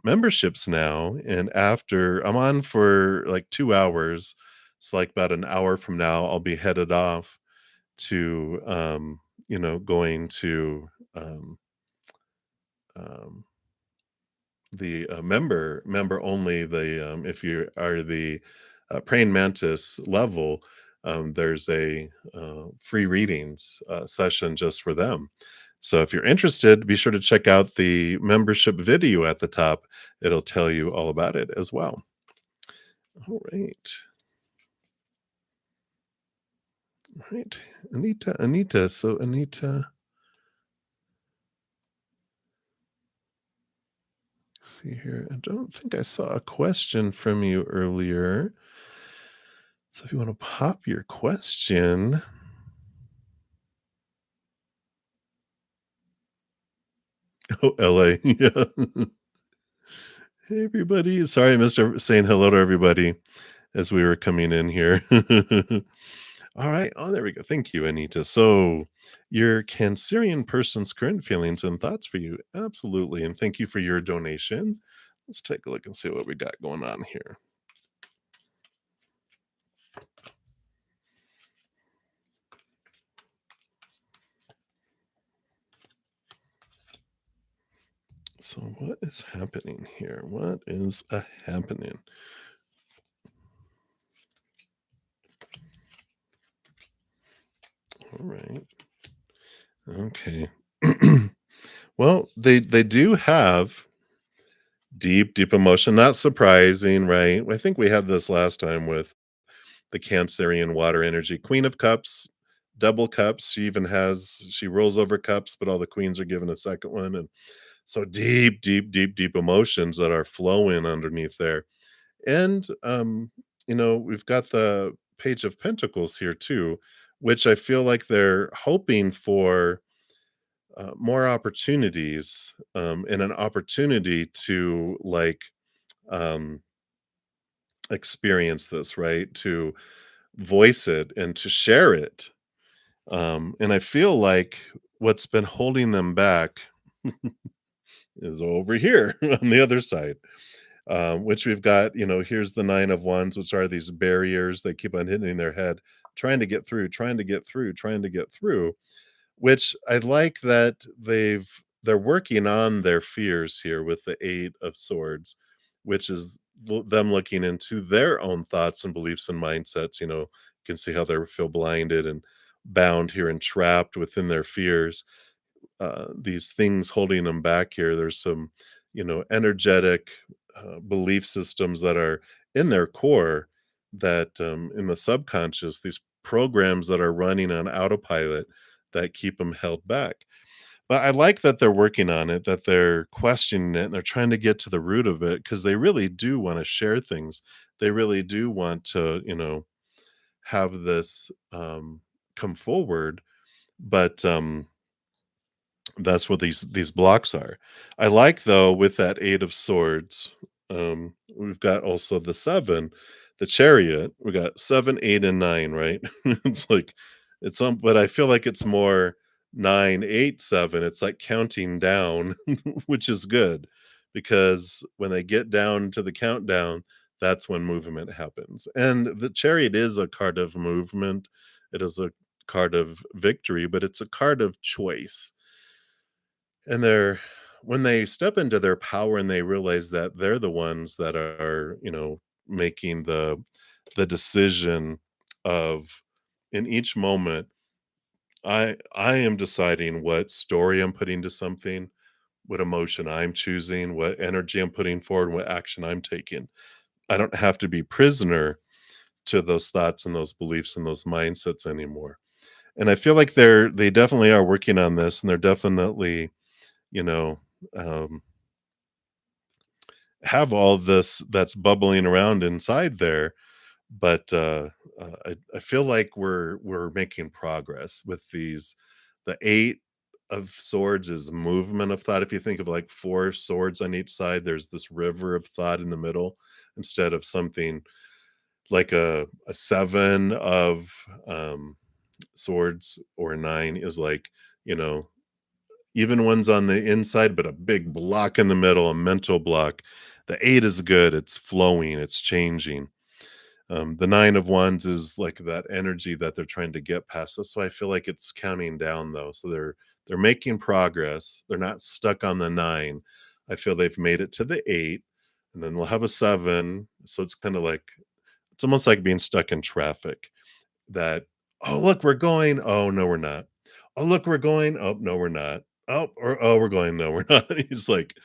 memberships now, and after I'm on for like 2 hours, it's like about an hour from now, I'll be headed off to going to um, the member only. The If you are the praying mantis level, there's a free readings session just for them. So if you're interested, be sure to check out the membership video at the top. It'll tell you all about it as well. All right. All right. Anita. So Anita, see here. I don't think I saw a question from you earlier. So if you want to pop your question. Oh, LA. Yeah. Hey, everybody. Sorry, Mr. saying hello to everybody as we were coming in here. All right. Oh, there we go. Thank you, Anita. So, your Cancerian person's current feelings and thoughts for you. Absolutely. And thank you for your donation. Let's take a look and see what we got going on here. So, what is happening here? What is happening? All right. Okay. Well, they do have deep, deep emotion. Not surprising, right? I think we had this last time with the Cancerian water energy. Queen of Cups, double cups. She rolls over cups, but all the queens are given a second one. And so deep, deep, deep, deep emotions that are flowing underneath there. And we've got the Page of Pentacles here too, which I feel like they're hoping for more opportunities, and an opportunity to um, experience this, right? To voice it and to share it. And I feel like what's been holding them back is over here on the other side, which we've got, here's the nine of wands, which are these barriers they keep on hitting their head, trying to get through, trying to get through, trying to get through, which I like that they're working on their fears here with the eight of swords, which is them looking into their own thoughts and beliefs and mindsets. You can see how they feel blinded and bound here and trapped within their fears, these things holding them back here. There's some, energetic belief systems that are in their core, that in the subconscious, these programs that are running on autopilot that keep them held back. But I like that they're working on it, that they're questioning it, and they're trying to get to the root of it because they really do want to share things. They really do want to, have this come forward. But that's what these blocks are. I like, though, with that eight of swords, we've got also the seven, the chariot. We got seven, eight, and nine, right? It's like but I feel like it's more nine, eight, seven. It's like counting down, which is good, because when they get down to the countdown, that's when movement happens. And the chariot is a card of movement. It is a card of victory, but it's a card of choice. And when they step into their power and they realize that they're the ones that are, making the decision of, in each moment, I am deciding what story I'm putting to something, what emotion I'm choosing, what energy I'm putting forward, what action I'm taking. I don't have to be prisoner to those thoughts and those beliefs and those mindsets anymore. And I feel like they definitely are working on this, and they're definitely, you know, um, have all this that's bubbling around inside there. But I feel like we're making progress with these. The eight of swords is movement of thought. If you think of like four swords on each side, there's this river of thought in the middle, instead of something like a seven of swords, or nine is like, you know even ones on the inside, but a big block in the middle, a mental block. The eight is good. It's flowing, it's changing. The nine of wands is like that energy that they're trying to get past. That's why I feel like it's counting down, though. So they're making progress. They're not stuck on the nine. I feel they've made it to the eight, and then they'll have a seven. So it's kind of like, it's almost like being stuck in traffic. That, oh look, we're going. Oh no, we're not. Oh look, we're going. Oh no, we're not. Oh, we're going. No, we're not. He's like,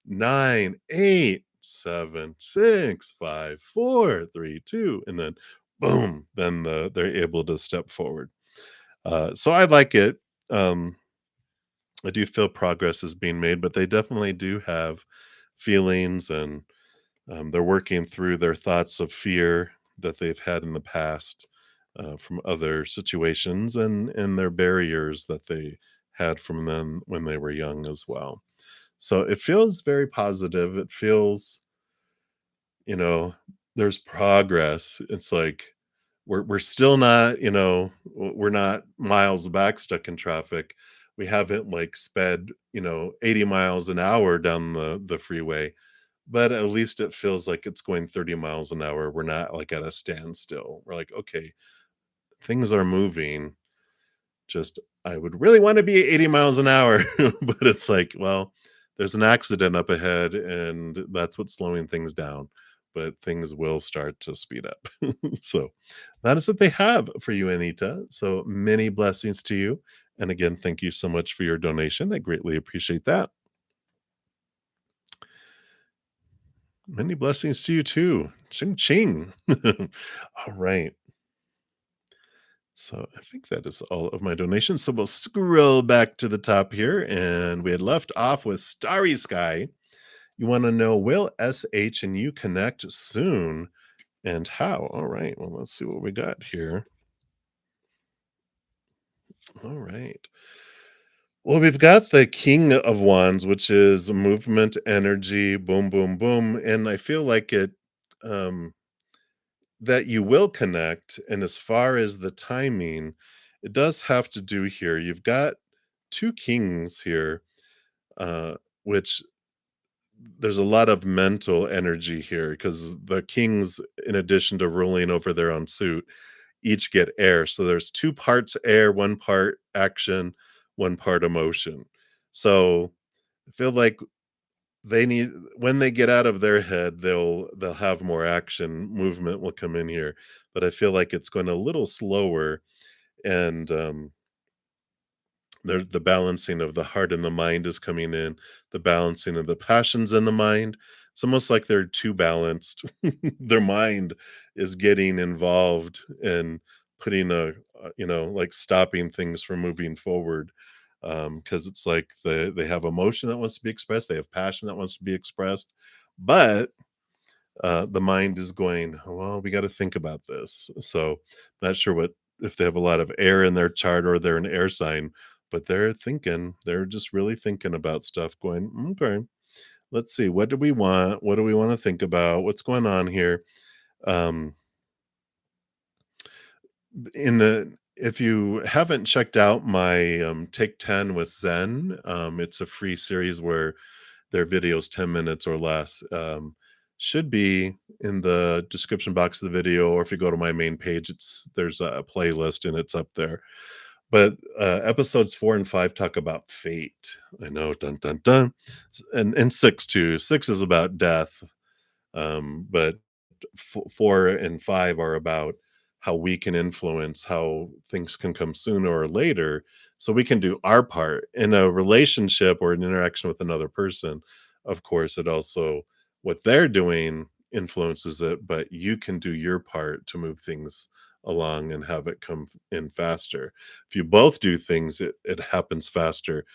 nine, eight, seven, six, five, four, three, two, and then boom, then they're able to step forward. So I like it. Um, I do feel progress is being made, but they definitely do have feelings, and they're working through their thoughts of fear that they've had in the past, from other situations, and their barriers that they had from them when they were young as well. So it feels very positive. It feels, you know, there's progress. It's like we're still not, we're not miles back stuck in traffic. We haven't like sped, 80 miles an hour down the freeway, but at least it feels like it's going 30 miles an hour. We're not like at a standstill. We're like, okay, things are moving. Just, I would really want to be 80 miles an hour, but it's like, well, there's an accident up ahead, and that's what's slowing things down. But things will start to speed up. So that is what they have for you, Anita. So many blessings to you. And again, thank you so much for your donation. I greatly appreciate that. Many blessings to you too. Ching ching. All right. So I think that is all of my donations. So we'll scroll back to the top here, and we had left off with Starry Sky. You want to know, will SH and you connect soon, and how? All right. Well, let's see what we got here. All right. Well, we've got the King of Wands, which is movement, energy, boom, boom, boom. And I feel like um, that you will connect. And as far as the timing, it does have to do here. You've got two kings here, uh, which there's a lot of mental energy here because the kings, in addition to ruling over their own suit, each get air. So there's two parts air, one part action, one part emotion. So I feel like they need when they get out of their head, they'll have more action, movement will come in here. But I feel like it's going a little slower and the balancing of the heart and the mind is coming in, the balancing of the passions in the mind. It's almost like they're too balanced. Their mind is getting involved and putting like stopping things from moving forward. Because it's like they have emotion that wants to be expressed, they have passion that wants to be expressed, but the mind is going, well, we got to think about this. So, not sure what if they have a lot of air in their chart or they're an air sign, but they're just really thinking about stuff, going, okay, let's see, what do we want? What do we want to think about? What's going on here? Um, in the if you haven't checked out my Take 10 with Zen, it's a free series where their videos 10 minutes or less. Should be in the description box of the video, or if you go to my main page, there's a playlist and it's up there. But episodes 4 and 5 talk about fate. I know, dun dun dun, and six too. Six is about death, but 4 and 5 are about how we can influence how things can come sooner or later, so we can do our part in a relationship or an interaction with another person. Of course, it also what they're doing influences it, but you can do your part to move things along and have it come in faster. If you both do things, it happens faster.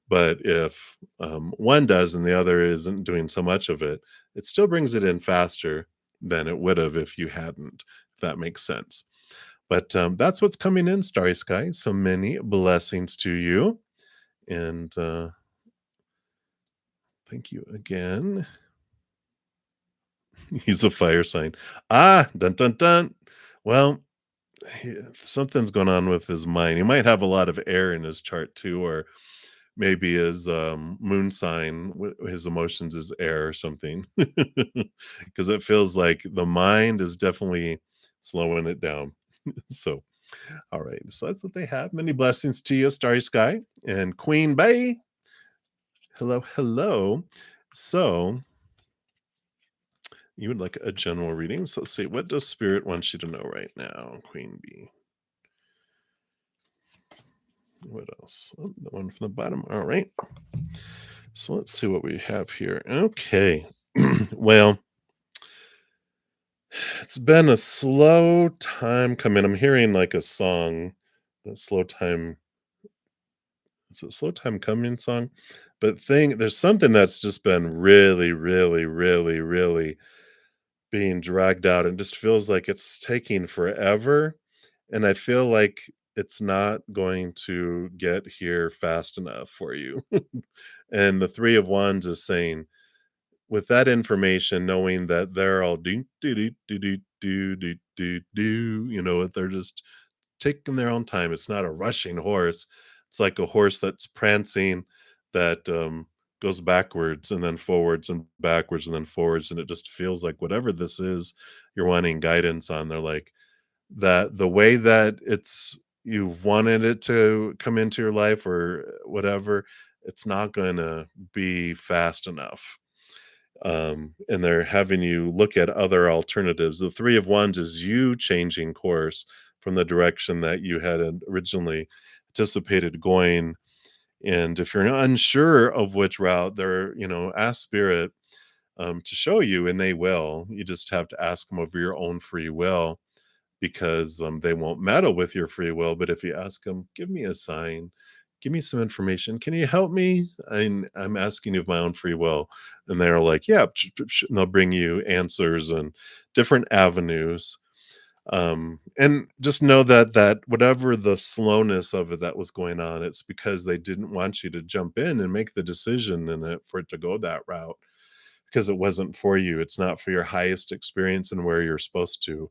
But if one does and the other isn't doing so much of it, it still brings it in faster than it would have if you hadn't, if that makes sense. But that's what's coming in, Starry Sky. So many blessings to you. And thank you again. He's a fire sign. Ah, dun dun dun. Well, something's going on with his mind. He might have a lot of air in his chart too, or maybe his moon sign, his emotions is air or something. Because it feels like the mind is definitely slowing it down. So, all right. So that's what they have. Many blessings to you, Starry Sky and Queen Bay. Hello, hello. So you would like a general reading. So let's see. What does Spirit want you to know right now, Queen Bee? What else? Oh, the one from the bottom. All right. So let's see what we have here. Okay. Well, it's been a slow time coming. I'm hearing like a song, the slow time. It's a slow time coming song. But there's something that's just been really, really, really, really being dragged out and just feels like it's taking forever. And I feel like it's not going to get here fast enough for you. And the Three of Wands is saying, with that information, knowing that they're all do do do do do do do do do, they're just taking their own time. It's not a rushing horse. It's like a horse that's prancing that goes backwards and then forwards and backwards and then forwards, and it just feels like whatever this is you're wanting guidance on. They're like that the way that you've wanted it to come into your life or whatever, it's not going to be fast enough, and they're having you look at other alternatives. The Three of Wands is you changing course from the direction that you had originally anticipated going. And if you're unsure of which route, ask Spirit to show you, and they will. You just have to ask them of your own free will, because they won't meddle with your free will. But if you ask them, give me a sign, give me some information, can you help me? I'm asking you of my own free will. And they're like, yeah, and they'll bring you answers and different avenues. And just know that whatever the slowness of it that was going on, it's because they didn't want you to jump in and make the decision and for it to go that route because it wasn't for you. It's not for your highest experience and where you're supposed to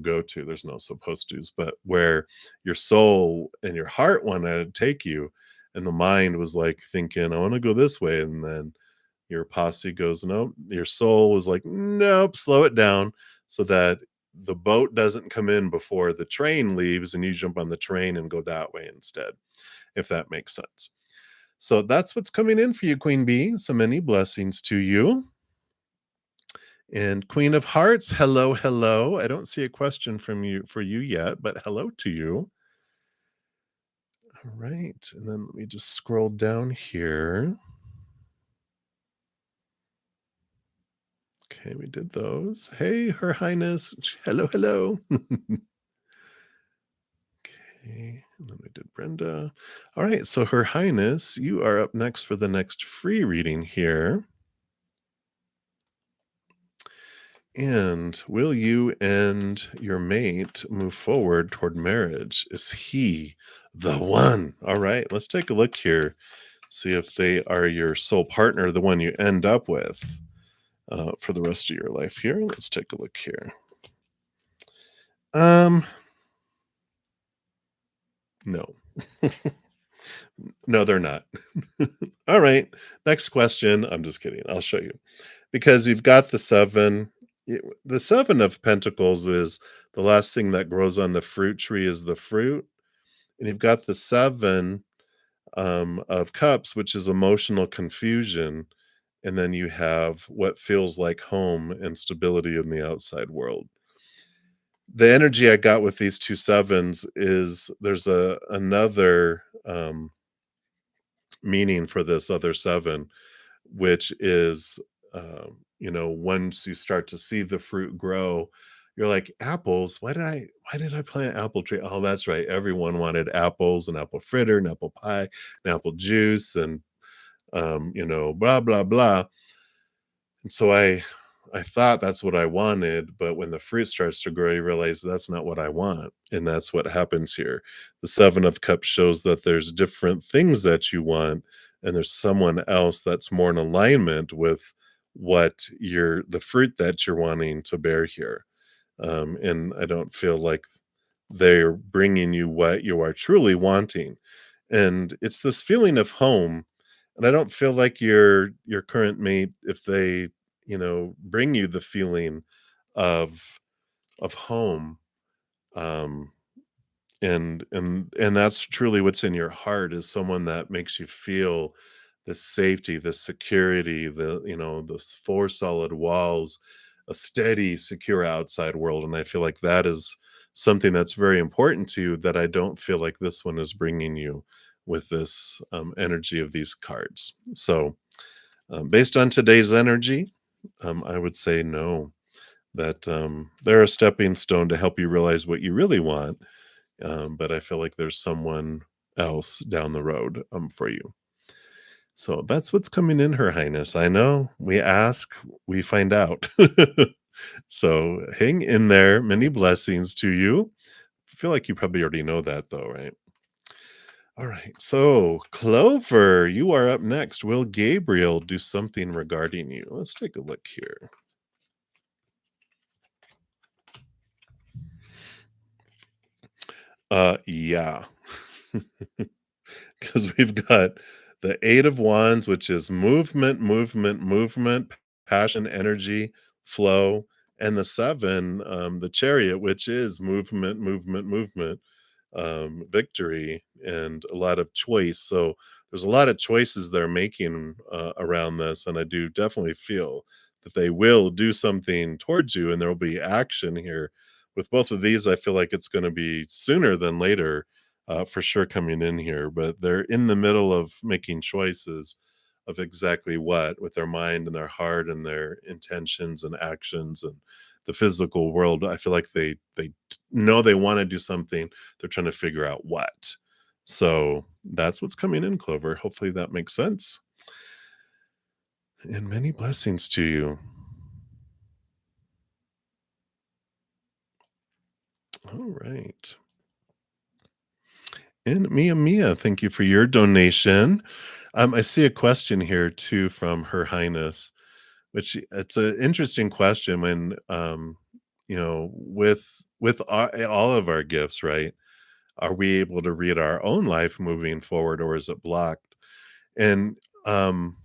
go to. There's no supposed to's, but where your soul and your heart wanted to take you, and the mind was like thinking, I want to go this way, and then your posse goes, nope. Your soul was like, nope, slow it down so that the boat doesn't come in before the train leaves and you jump on the train and go that way instead, if that makes sense. So that's what's coming in for you, Queen Bee. So many blessings to you. And Queen of Hearts, hello, hello. I don't see a question from you for you yet, but hello to you. All right. And then let me just scroll down here. Okay, we did those. Hey, Her Highness. Hello, hello. Okay, and then we did Brenda. All right, so Her Highness, you are up next for the next free reading here. And will you and your mate move forward toward marriage? Is he the one? All right, let's take a look here. See if they are your soul partner, the one you end up with for the rest of your life here. Let's take a look here. Um, no. No, they're not. All right. Next question. I'm just kidding. I'll show you. Because you've got the 7. The 7 of Pentacles is the last thing that grows on the fruit tree is the fruit. And you've got the 7 of Cups, which is emotional confusion. And then you have what feels like home and stability in the outside world. The energy I got with these two sevens is there's another meaning for this other 7, which is, once you start to see the fruit grow, you're like, apples, why did I plant apple tree? Oh, that's right. Everyone wanted apples and apple fritter and apple pie and apple juice and blah blah blah. And so I thought that's what I wanted, but when the fruit starts to grow, you realize that's not what I want. And that's what happens here. The 7 of Cups shows that there's different things that you want, and there's someone else that's more in alignment with what the fruit that you're wanting to bear here. And I don't feel like they're bringing you what you are truly wanting. And it's this feeling of home, and I don't feel like your current mate, if they, bring you the feeling of home, um, and that's truly what's in your heart, is someone that makes you feel the safety, the security, the 4 solid walls, a steady, secure outside world, and I feel like that is something that's very important to you that I don't feel like this one is bringing you with this, energy of these cards. So, based on today's energy, I would say no, that, they're a stepping stone to help you realize what you really want, but I feel like there's someone else down the road, for you. So that's what's coming in, Her Highness. I know we ask, we find out. So hang in there. Many blessings to you. I feel like you probably already know that, though, right? All right. So, Clover, you are up next. Will Gabriel do something regarding you? Let's take a look here. Yeah. Because we've got the 8 of Wands, which is movement, movement, movement, passion, energy, flow, and the 7, the Chariot, which is movement, movement, movement, victory, and a lot of choice. So there's a lot of choices they're making around this, and I do definitely feel that they will do something towards you, and there will be action here. With both of these, I feel like it's going to be sooner than later, for sure, coming in here, but they're in the middle of making choices of exactly what with their mind and their heart and their intentions and actions and the physical world. I feel like they know they want to do something. They're trying to figure out what. So that's what's coming in, Clover. Hopefully that makes sense. And many blessings to you. All right. And Mia, thank you for your donation. I see a question here too from Her Highness, which it's an interesting question when with all of our gifts, right? Are we able to read our own life moving forward, or is it blocked? And um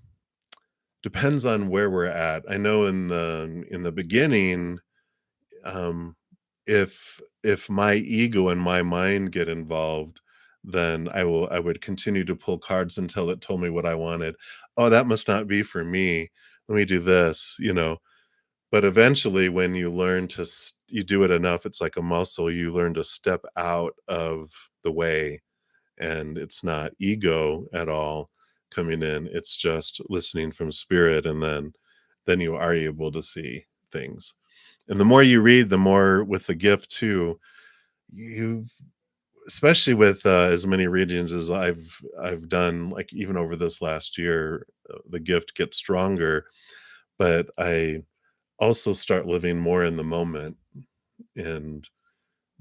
depends on where we're at. I know in the beginning, um, if my ego and my mind get involved, then I would continue to pull cards until it told me what I wanted. Oh, that must not be for me. Let me do this. But eventually, when you learn you do it enough, it's like a muscle. You learn to step out of the way, and it's not ego at all coming in. It's just listening from spirit, and then you are able to see things. And the more you read, the more with the gift too, you especially with as many readings as I've done, like even over this last year, the gift gets stronger. But I also start living more in the moment and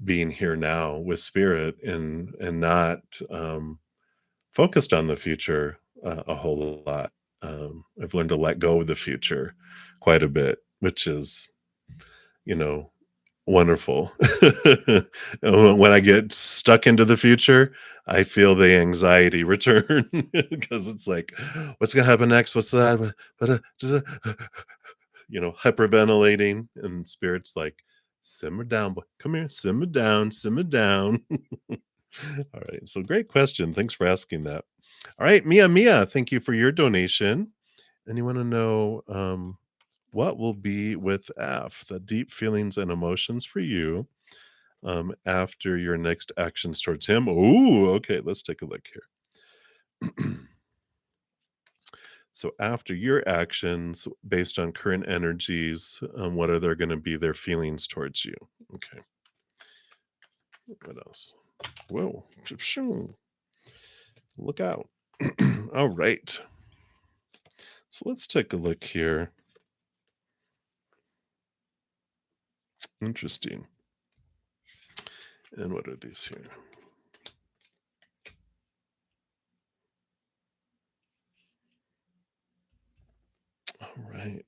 being here now with spirit, and not focused on the future a whole lot. I've learned to let go of the future quite a bit, which is, you know, wonderful. When I get stuck into the future, I feel the anxiety return because it's like, what's going to happen next? What's that? Hyperventilating, and spirit's like, simmer down, boy. Come here, simmer down, simmer down. All right. So great question. Thanks for asking that. All right, Mia, thank you for your donation. And you want to know what will be with the deep feelings and emotions for you after your next actions towards him. Oh, okay. Let's take a look here. So after your actions, based on current energies, what are there going to be their feelings towards you? Okay. What else? Whoa. Shoo. Look out. All right. So let's take a look here. Interesting. And what are these here? All right.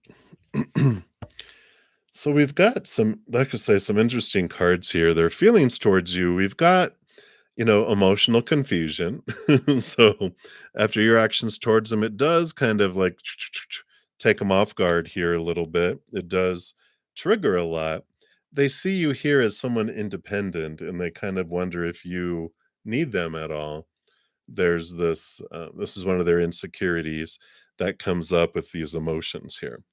So we've got like I say, some interesting cards here. Their feelings towards you. We've got, emotional confusion. So after your actions towards them, it does kind of like take them off guard here a little bit. It does trigger a lot. They see you here as someone independent, and they kind of wonder if you need them at all. There's this is one of their insecurities that comes up with these emotions here.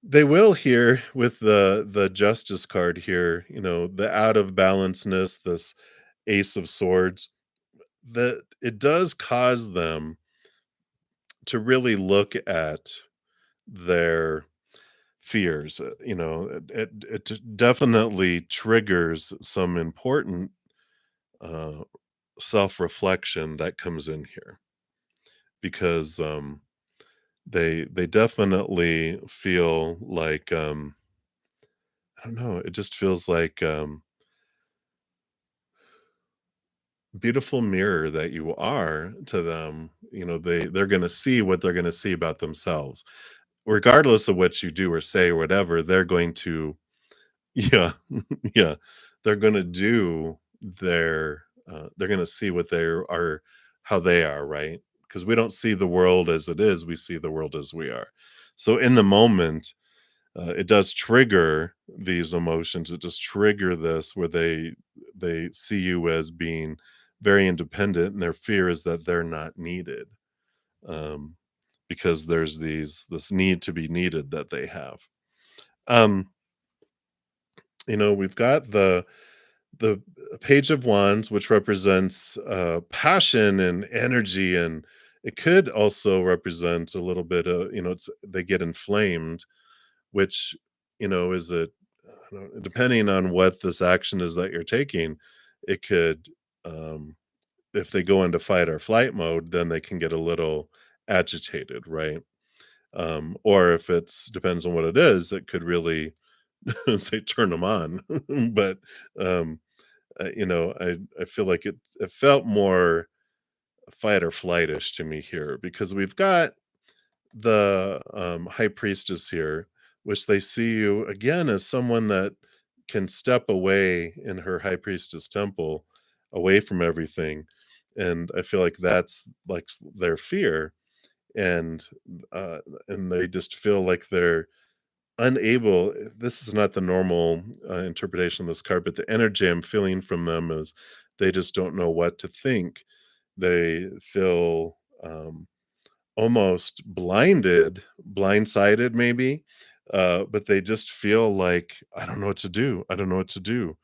They will here with the justice card here, the out of balanceness, this ace of swords, that it does cause them to really look at their fears. It definitely triggers some important uh, self-reflection that comes in here, because they definitely feel like, I don't know, it just feels like beautiful mirror that you are to them. They're going to see what they're going to see about themselves, regardless of what you do or say or whatever. They're going to, yeah, yeah, they're going to do they're going to see what they are, how they are, right? Because we don't see the world as it is, we see the world as we are. So in the moment, it does trigger these emotions. It does trigger this, where they see you as being very independent, and their fear is that they're not needed, um, because there's this need to be needed that they have. Um, we've got the Page of Wands, which represents passion and energy, and it could also represent a little bit of, they get inflamed, which, is it, I don't know, depending on what this action is that you're taking, it could, if they go into fight or flight mode, then they can get a little agitated, right? Or if it's depends on what it is, it could really say turn them on, but um, I feel like it felt more fight or flightish to me here because we've got the high priestess here, which they see you again as someone that can step away in her high priestess temple, away from everything, and I feel like that's like their fear, and uh, and they just feel like they're unable. This is not the normal interpretation of this card, but the energy I'm feeling from them is they just don't know what to think. They feel almost blindsided maybe, but they just feel like, "I don't know what to do. I don't know what to do.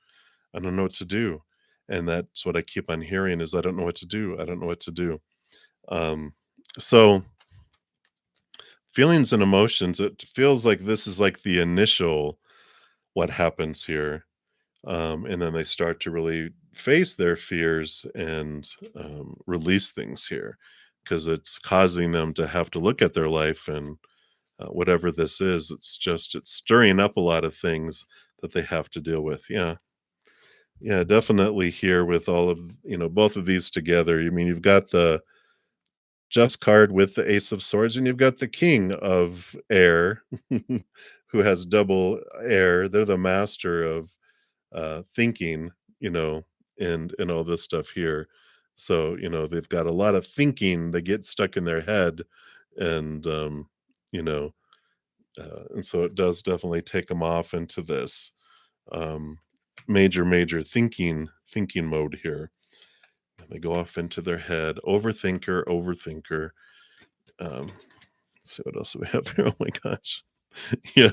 I don't know what to do." And that's what I keep on hearing is, "I don't know what to do. I don't know what to do." Um, so feelings and emotions, it feels like this is like the initial what happens here. And then they start to really face their fears and release things here because it's causing them to have to look at their life and whatever this is, it's stirring up a lot of things that they have to deal with. Yeah. Yeah, definitely here with all of, both of these together. I mean, you've got the just card with the ace of swords and you've got the king of air who has double air. They're the master of thinking, you know, and all this stuff here. So, they've got a lot of thinking that get stuck in their head and you know, and so it does definitely take them off into this um major thinking mode here. And they go off into their head, overthinker. Um let's see what else do we have here. Oh my gosh. Yeah.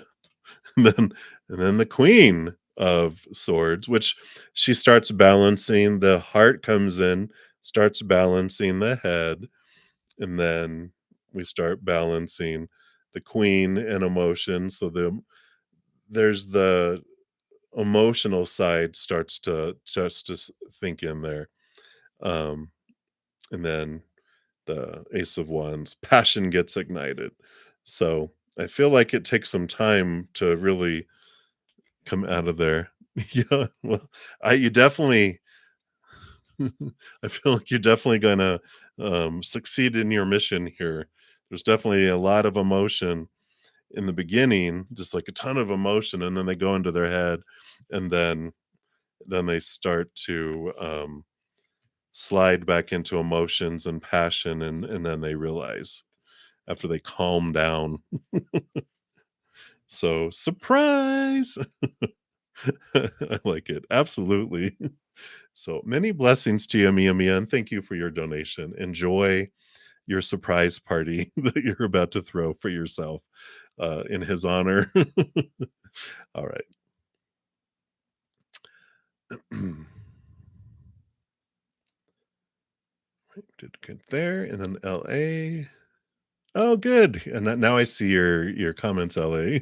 And then the queen of swords, which she starts balancing, the heart comes in, starts balancing the head, and then we start balancing the queen and emotion. So there's the emotional side starts to think in there. Um, and then the ace of wands, passion gets ignited. So I feel like it takes some time to really come out of there. Yeah, well, I you definitely I feel like you're definitely gonna, succeed in your mission here. There's definitely a lot of emotion in the beginning, just like a ton of emotion, and then they go into their head, and then they start to, slide back into emotions and passion, and then they realize after they calm down. So, surprise! I like it, absolutely. So many blessings to you, Mia, and thank you for your donation. Enjoy your surprise party that you're about to throw for yourself in his honor. All right. Did good there, and then LA. Oh, good. And now I see your comments, LA.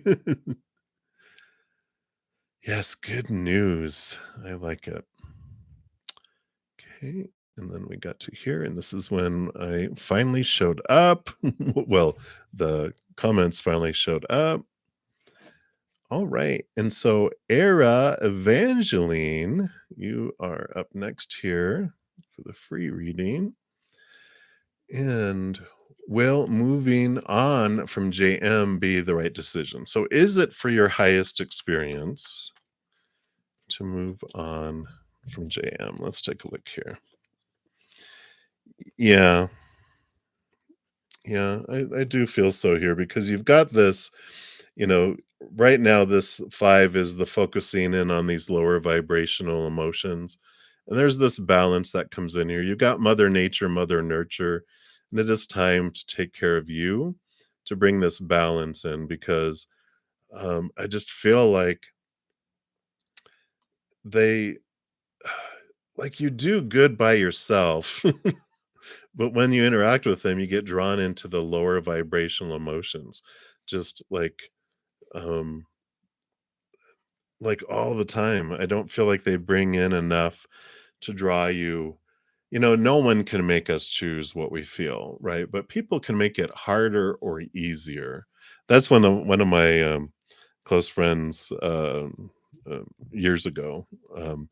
Yes, good news. I like it. Okay. And then we got to here, and this is when I finally showed up. Well, the comments finally showed up. All right. And so, Era Evangeline, you are up next here for the free reading. And will moving on from JM be the right decision? So, is it for your highest experience to move on from JM? Let's take a look here. Yeah. Yeah, I do feel so here because you've got this, you know, right now this 5 is the focusing in on these lower vibrational emotions. And there's this balance that comes in here. You've got Mother Nature, Mother Nurture, and it is time to take care of you to bring this balance in because I just feel like they like you do good by yourself, but when you interact with them, you get drawn into the lower vibrational emotions. Just um like all the time. I don't feel like they bring in enough to draw you. No one can make us choose what we feel, right? But people can make it harder or easier. That's one of my close friends years ago, um,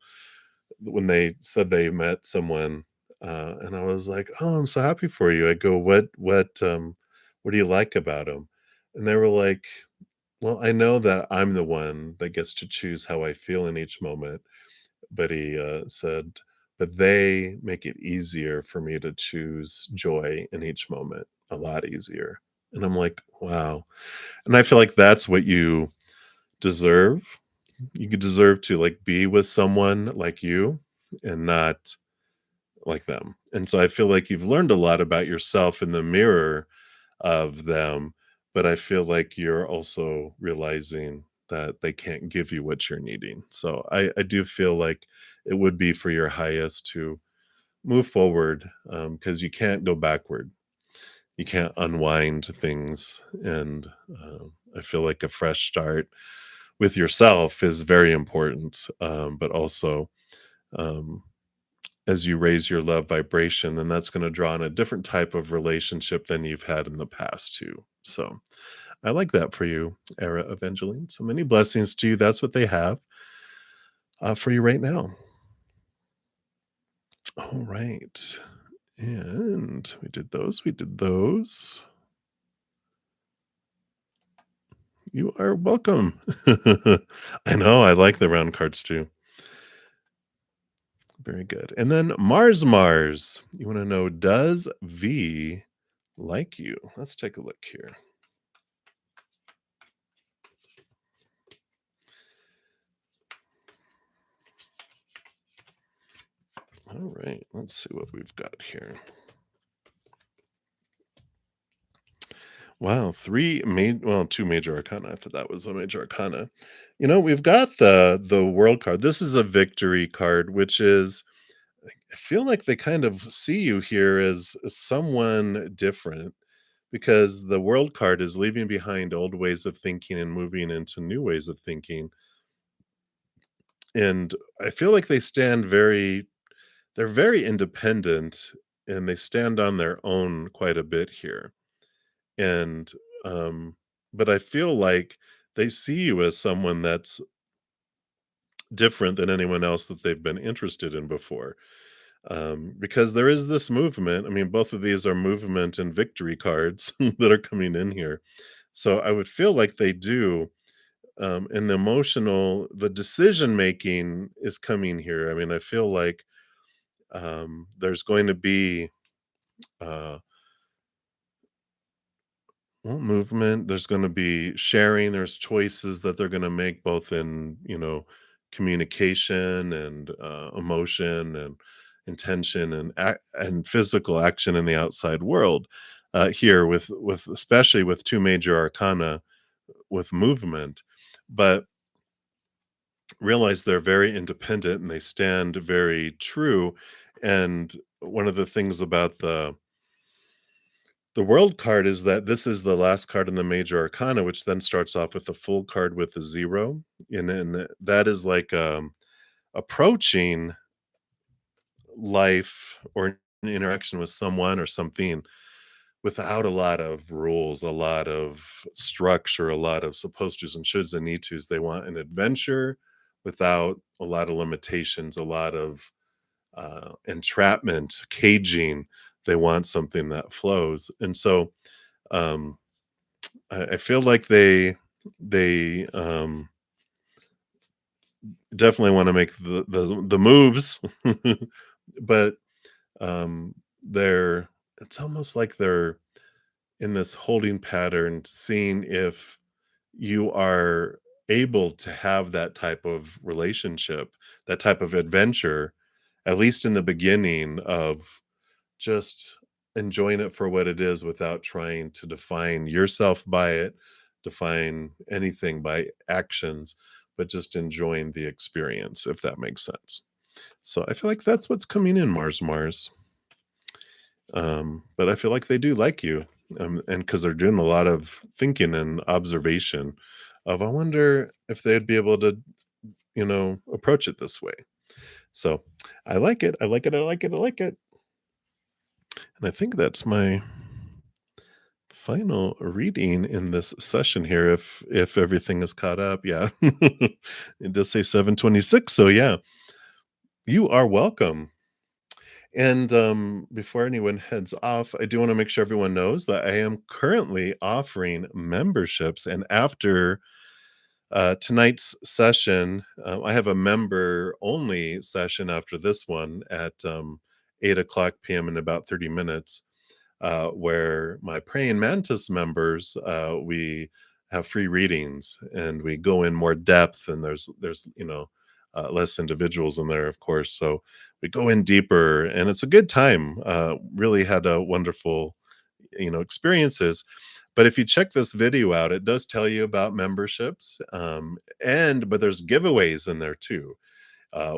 when they said they met someone, and I was like, "Oh, I'm so happy for you." I go, what do you like about him?" And they were like, "Well, I know that I'm the one that gets to choose how I feel in each moment." But he said, "But they make it easier for me to choose joy in each moment, a lot easier." And I'm like, "Wow." And I feel like that's what you deserve. You could deserve to, like, be with someone like you and not like them. And so I feel like you've learned a lot about yourself in the mirror of them, but I feel like you're also realizing that they can't give you what you're needing. So I do feel like it would be for your highest to move forward, because you can't go backward. You can't unwind things. And I feel like a fresh start with yourself is very important, but also, um, as you raise your love vibration, then that's going to draw on a different type of relationship than you've had in the past too. So I like that for you, Era Evangeline. So many blessings to you. That's what they have for you right now. All right. And we did those. We did those. You are welcome. I know. I like the round cards too. Very good. And then Mars. You want to know, does V like you? Let's take a look here. All right. Let's see what we've got here. Wow, 2 major arcana. I thought that was a major arcana. We've got the world card. This is a victory card, which is, I feel like they kind of see you here as someone different, because the world card is leaving behind old ways of thinking and moving into new ways of thinking. And I feel like they're very independent, and they stand on their own quite a bit here. And um but I feel like they see you as someone that's different than anyone else that they've been interested in before, because there is this movement. I mean, both of these are movement and victory cards that are coming in here. So I would feel like they do, and the decision making is coming here. I mean, I feel like there's going to be uh well, movement, there's gonna be sharing, there's choices that they're gonna make both in, communication and, emotion and intention and physical action in the outside world, here with especially with 2 major arcana with movement, but realize they're very independent and they stand very true. And one of the things about the world card is that this is the last card in the major arcana, which then starts off with a full card with a 0, and then that is like, approaching life or an interaction with someone or something without a lot of rules, a lot of structure, a lot of supposed tos and shoulds and need tos. They want an adventure without a lot of limitations, a lot of, entrapment, caging. They want something that flows, and so, um I feel like they definitely wanna make the moves, but, um, they're it's almost like they're in this holding pattern, seeing if you are able to have that type of relationship, that type of adventure, at least in the beginning of just enjoying it for what it is without trying to define yourself by it, define anything by actions, but just enjoying the experience, if that makes sense. So I feel like that's what's coming in, Mars. But I feel like they do like you, and because they're doing a lot of thinking and observation of, I wonder if they'd be able to, approach it this way. So I like it. I like it. I like it. I like it. And I think that's my final reading in this session here if everything is caught up. Yeah. It does say 7:26, so yeah, you are welcome. And before anyone heads off, I do want to make sure everyone knows that I am currently offering memberships. And after tonight's session, I have a member only session after this one at 8 o'clock p.m. in about 30 minutes, where my praying mantis members, we have free readings and we go in more depth, and there's less individuals in there, of course, so we go in deeper and it's a good time. Really had a wonderful experiences. But if you check this video out, it does tell you about memberships, and but there's giveaways in there too.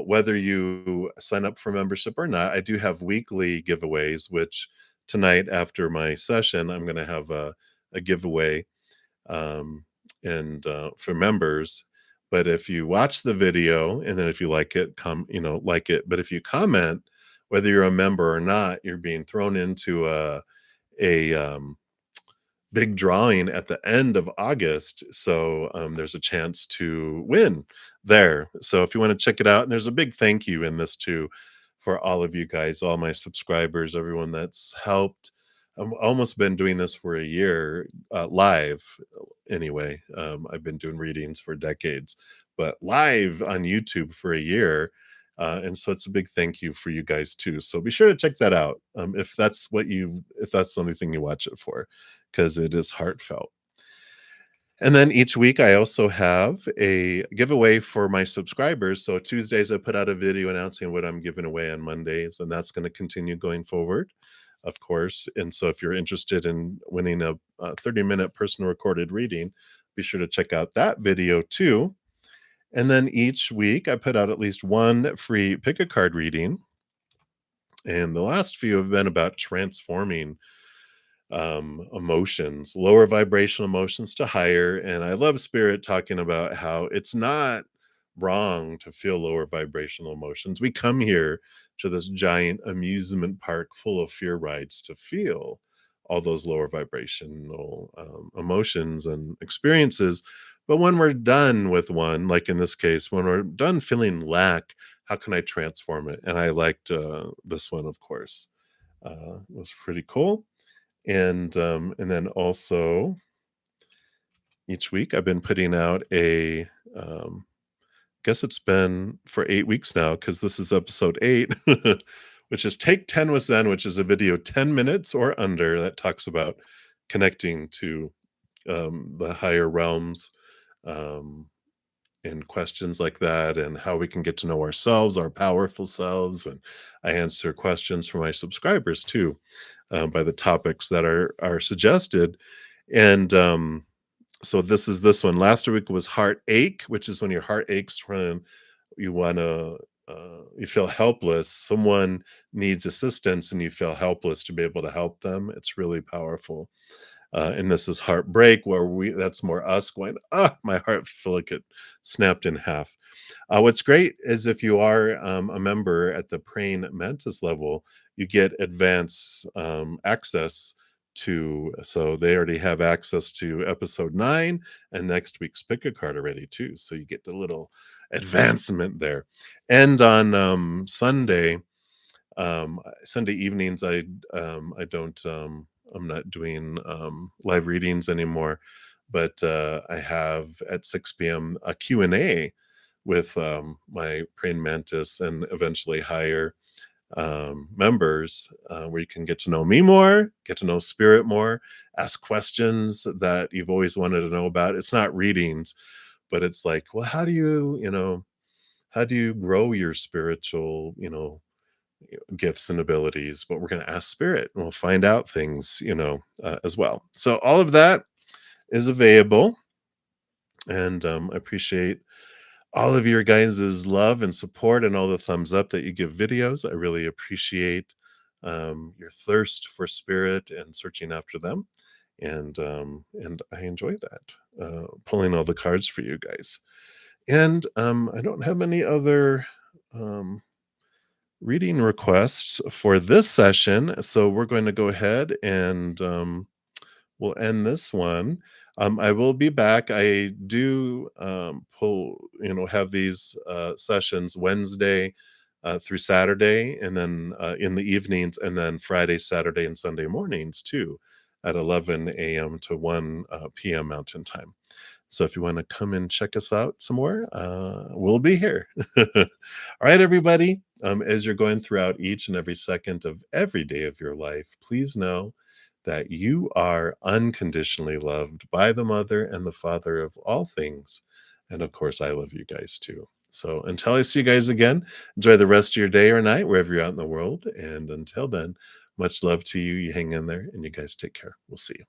Whether you sign up for membership or not, I do have weekly giveaways, which tonight after my session, I'm going to have a giveaway, and for members. But if you watch the video and then if you like it, like it. But if you comment, whether you're a member or not, you're being thrown into a big drawing at the end of August. So there's a chance to win there. So if you want to check it out, and there's a big thank you in this too for all of you guys, all my subscribers, everyone that's helped. I've almost been doing this for a year live anyway. I've been doing readings for decades, but live on YouTube for a year. And so it's a big thank you for you guys too. So be sure to check that out, if that's the only thing you watch it for, because it is heartfelt. And then each week, I also have a giveaway for my subscribers. So Tuesdays, I put out a video announcing what I'm giving away on Mondays, and that's going to continue going forward, of course. And so if you're interested in winning a 30-minute personal recorded reading, be sure to check out that video too. And then each week, I put out at least one free pick a card reading. And the last few have been about transforming emotions, lower vibrational emotions to higher. And I love Spirit talking about how it's not wrong to feel lower vibrational emotions. We come here to this giant amusement park full of fear rides to feel all those lower vibrational emotions and experiences. But when we're done with one, like in this case, when we're done feeling lack, how can I transform it? And I liked this one, of course. Was pretty cool. And then also each week I've been putting out guess it's been for 8 weeks now, because this is episode 8, which is Take 10 with Zen, which is a video 10 minutes or under that talks about connecting to the higher realms, um, and questions like that, and how we can get to know ourselves, our powerful selves. And I answer questions from my subscribers too, by the topics that are suggested. And so this one. Last week was heartache, which is when your heart aches when you want to. You feel helpless. Someone needs assistance, and you feel helpless to be able to help them. It's really powerful. And this is heartbreak, where that's more us going, my heart feel like it snapped in half. What's great is if you are a member at the praying mantis level, you get advance access to, so they already have access to episode 9 and next week's pick a card already too. So you get the little advancement there. And on Sunday evenings, I don't I'm not doing live readings anymore, but I have at 6 p.m. a Q&A with my praying mantis and eventually higher members, where you can get to know me more, get to know Spirit more, ask questions that you've always wanted to know about. It's not readings, but it's like, well, how do you grow your spiritual, gifts and abilities? But we're going to ask Spirit, and we'll find out things, as well. So all of that is available, and I appreciate all of your guys' love and support and all the thumbs up that you give videos. I really appreciate your thirst for Spirit and searching after them, and I enjoy that, pulling all the cards for you guys. And I don't have any other um, reading requests for this session, so we're going to go ahead and we'll end this one. I will be back. I do have these sessions Wednesday through Saturday, and then in the evenings, and then Friday, Saturday, and Sunday mornings too, at 11 a.m. to 1 p.m. Mountain Time. So if you want to come and check us out some more, we'll be here. All right, everybody. As you're going throughout each and every second of every day of your life, please know that you are unconditionally loved by the mother and the father of all things. And of course, I love you guys too. So until I see you guys again, enjoy the rest of your day or night, wherever you're out in the world. And until then, much love to you. You hang in there and you guys take care. We'll see you.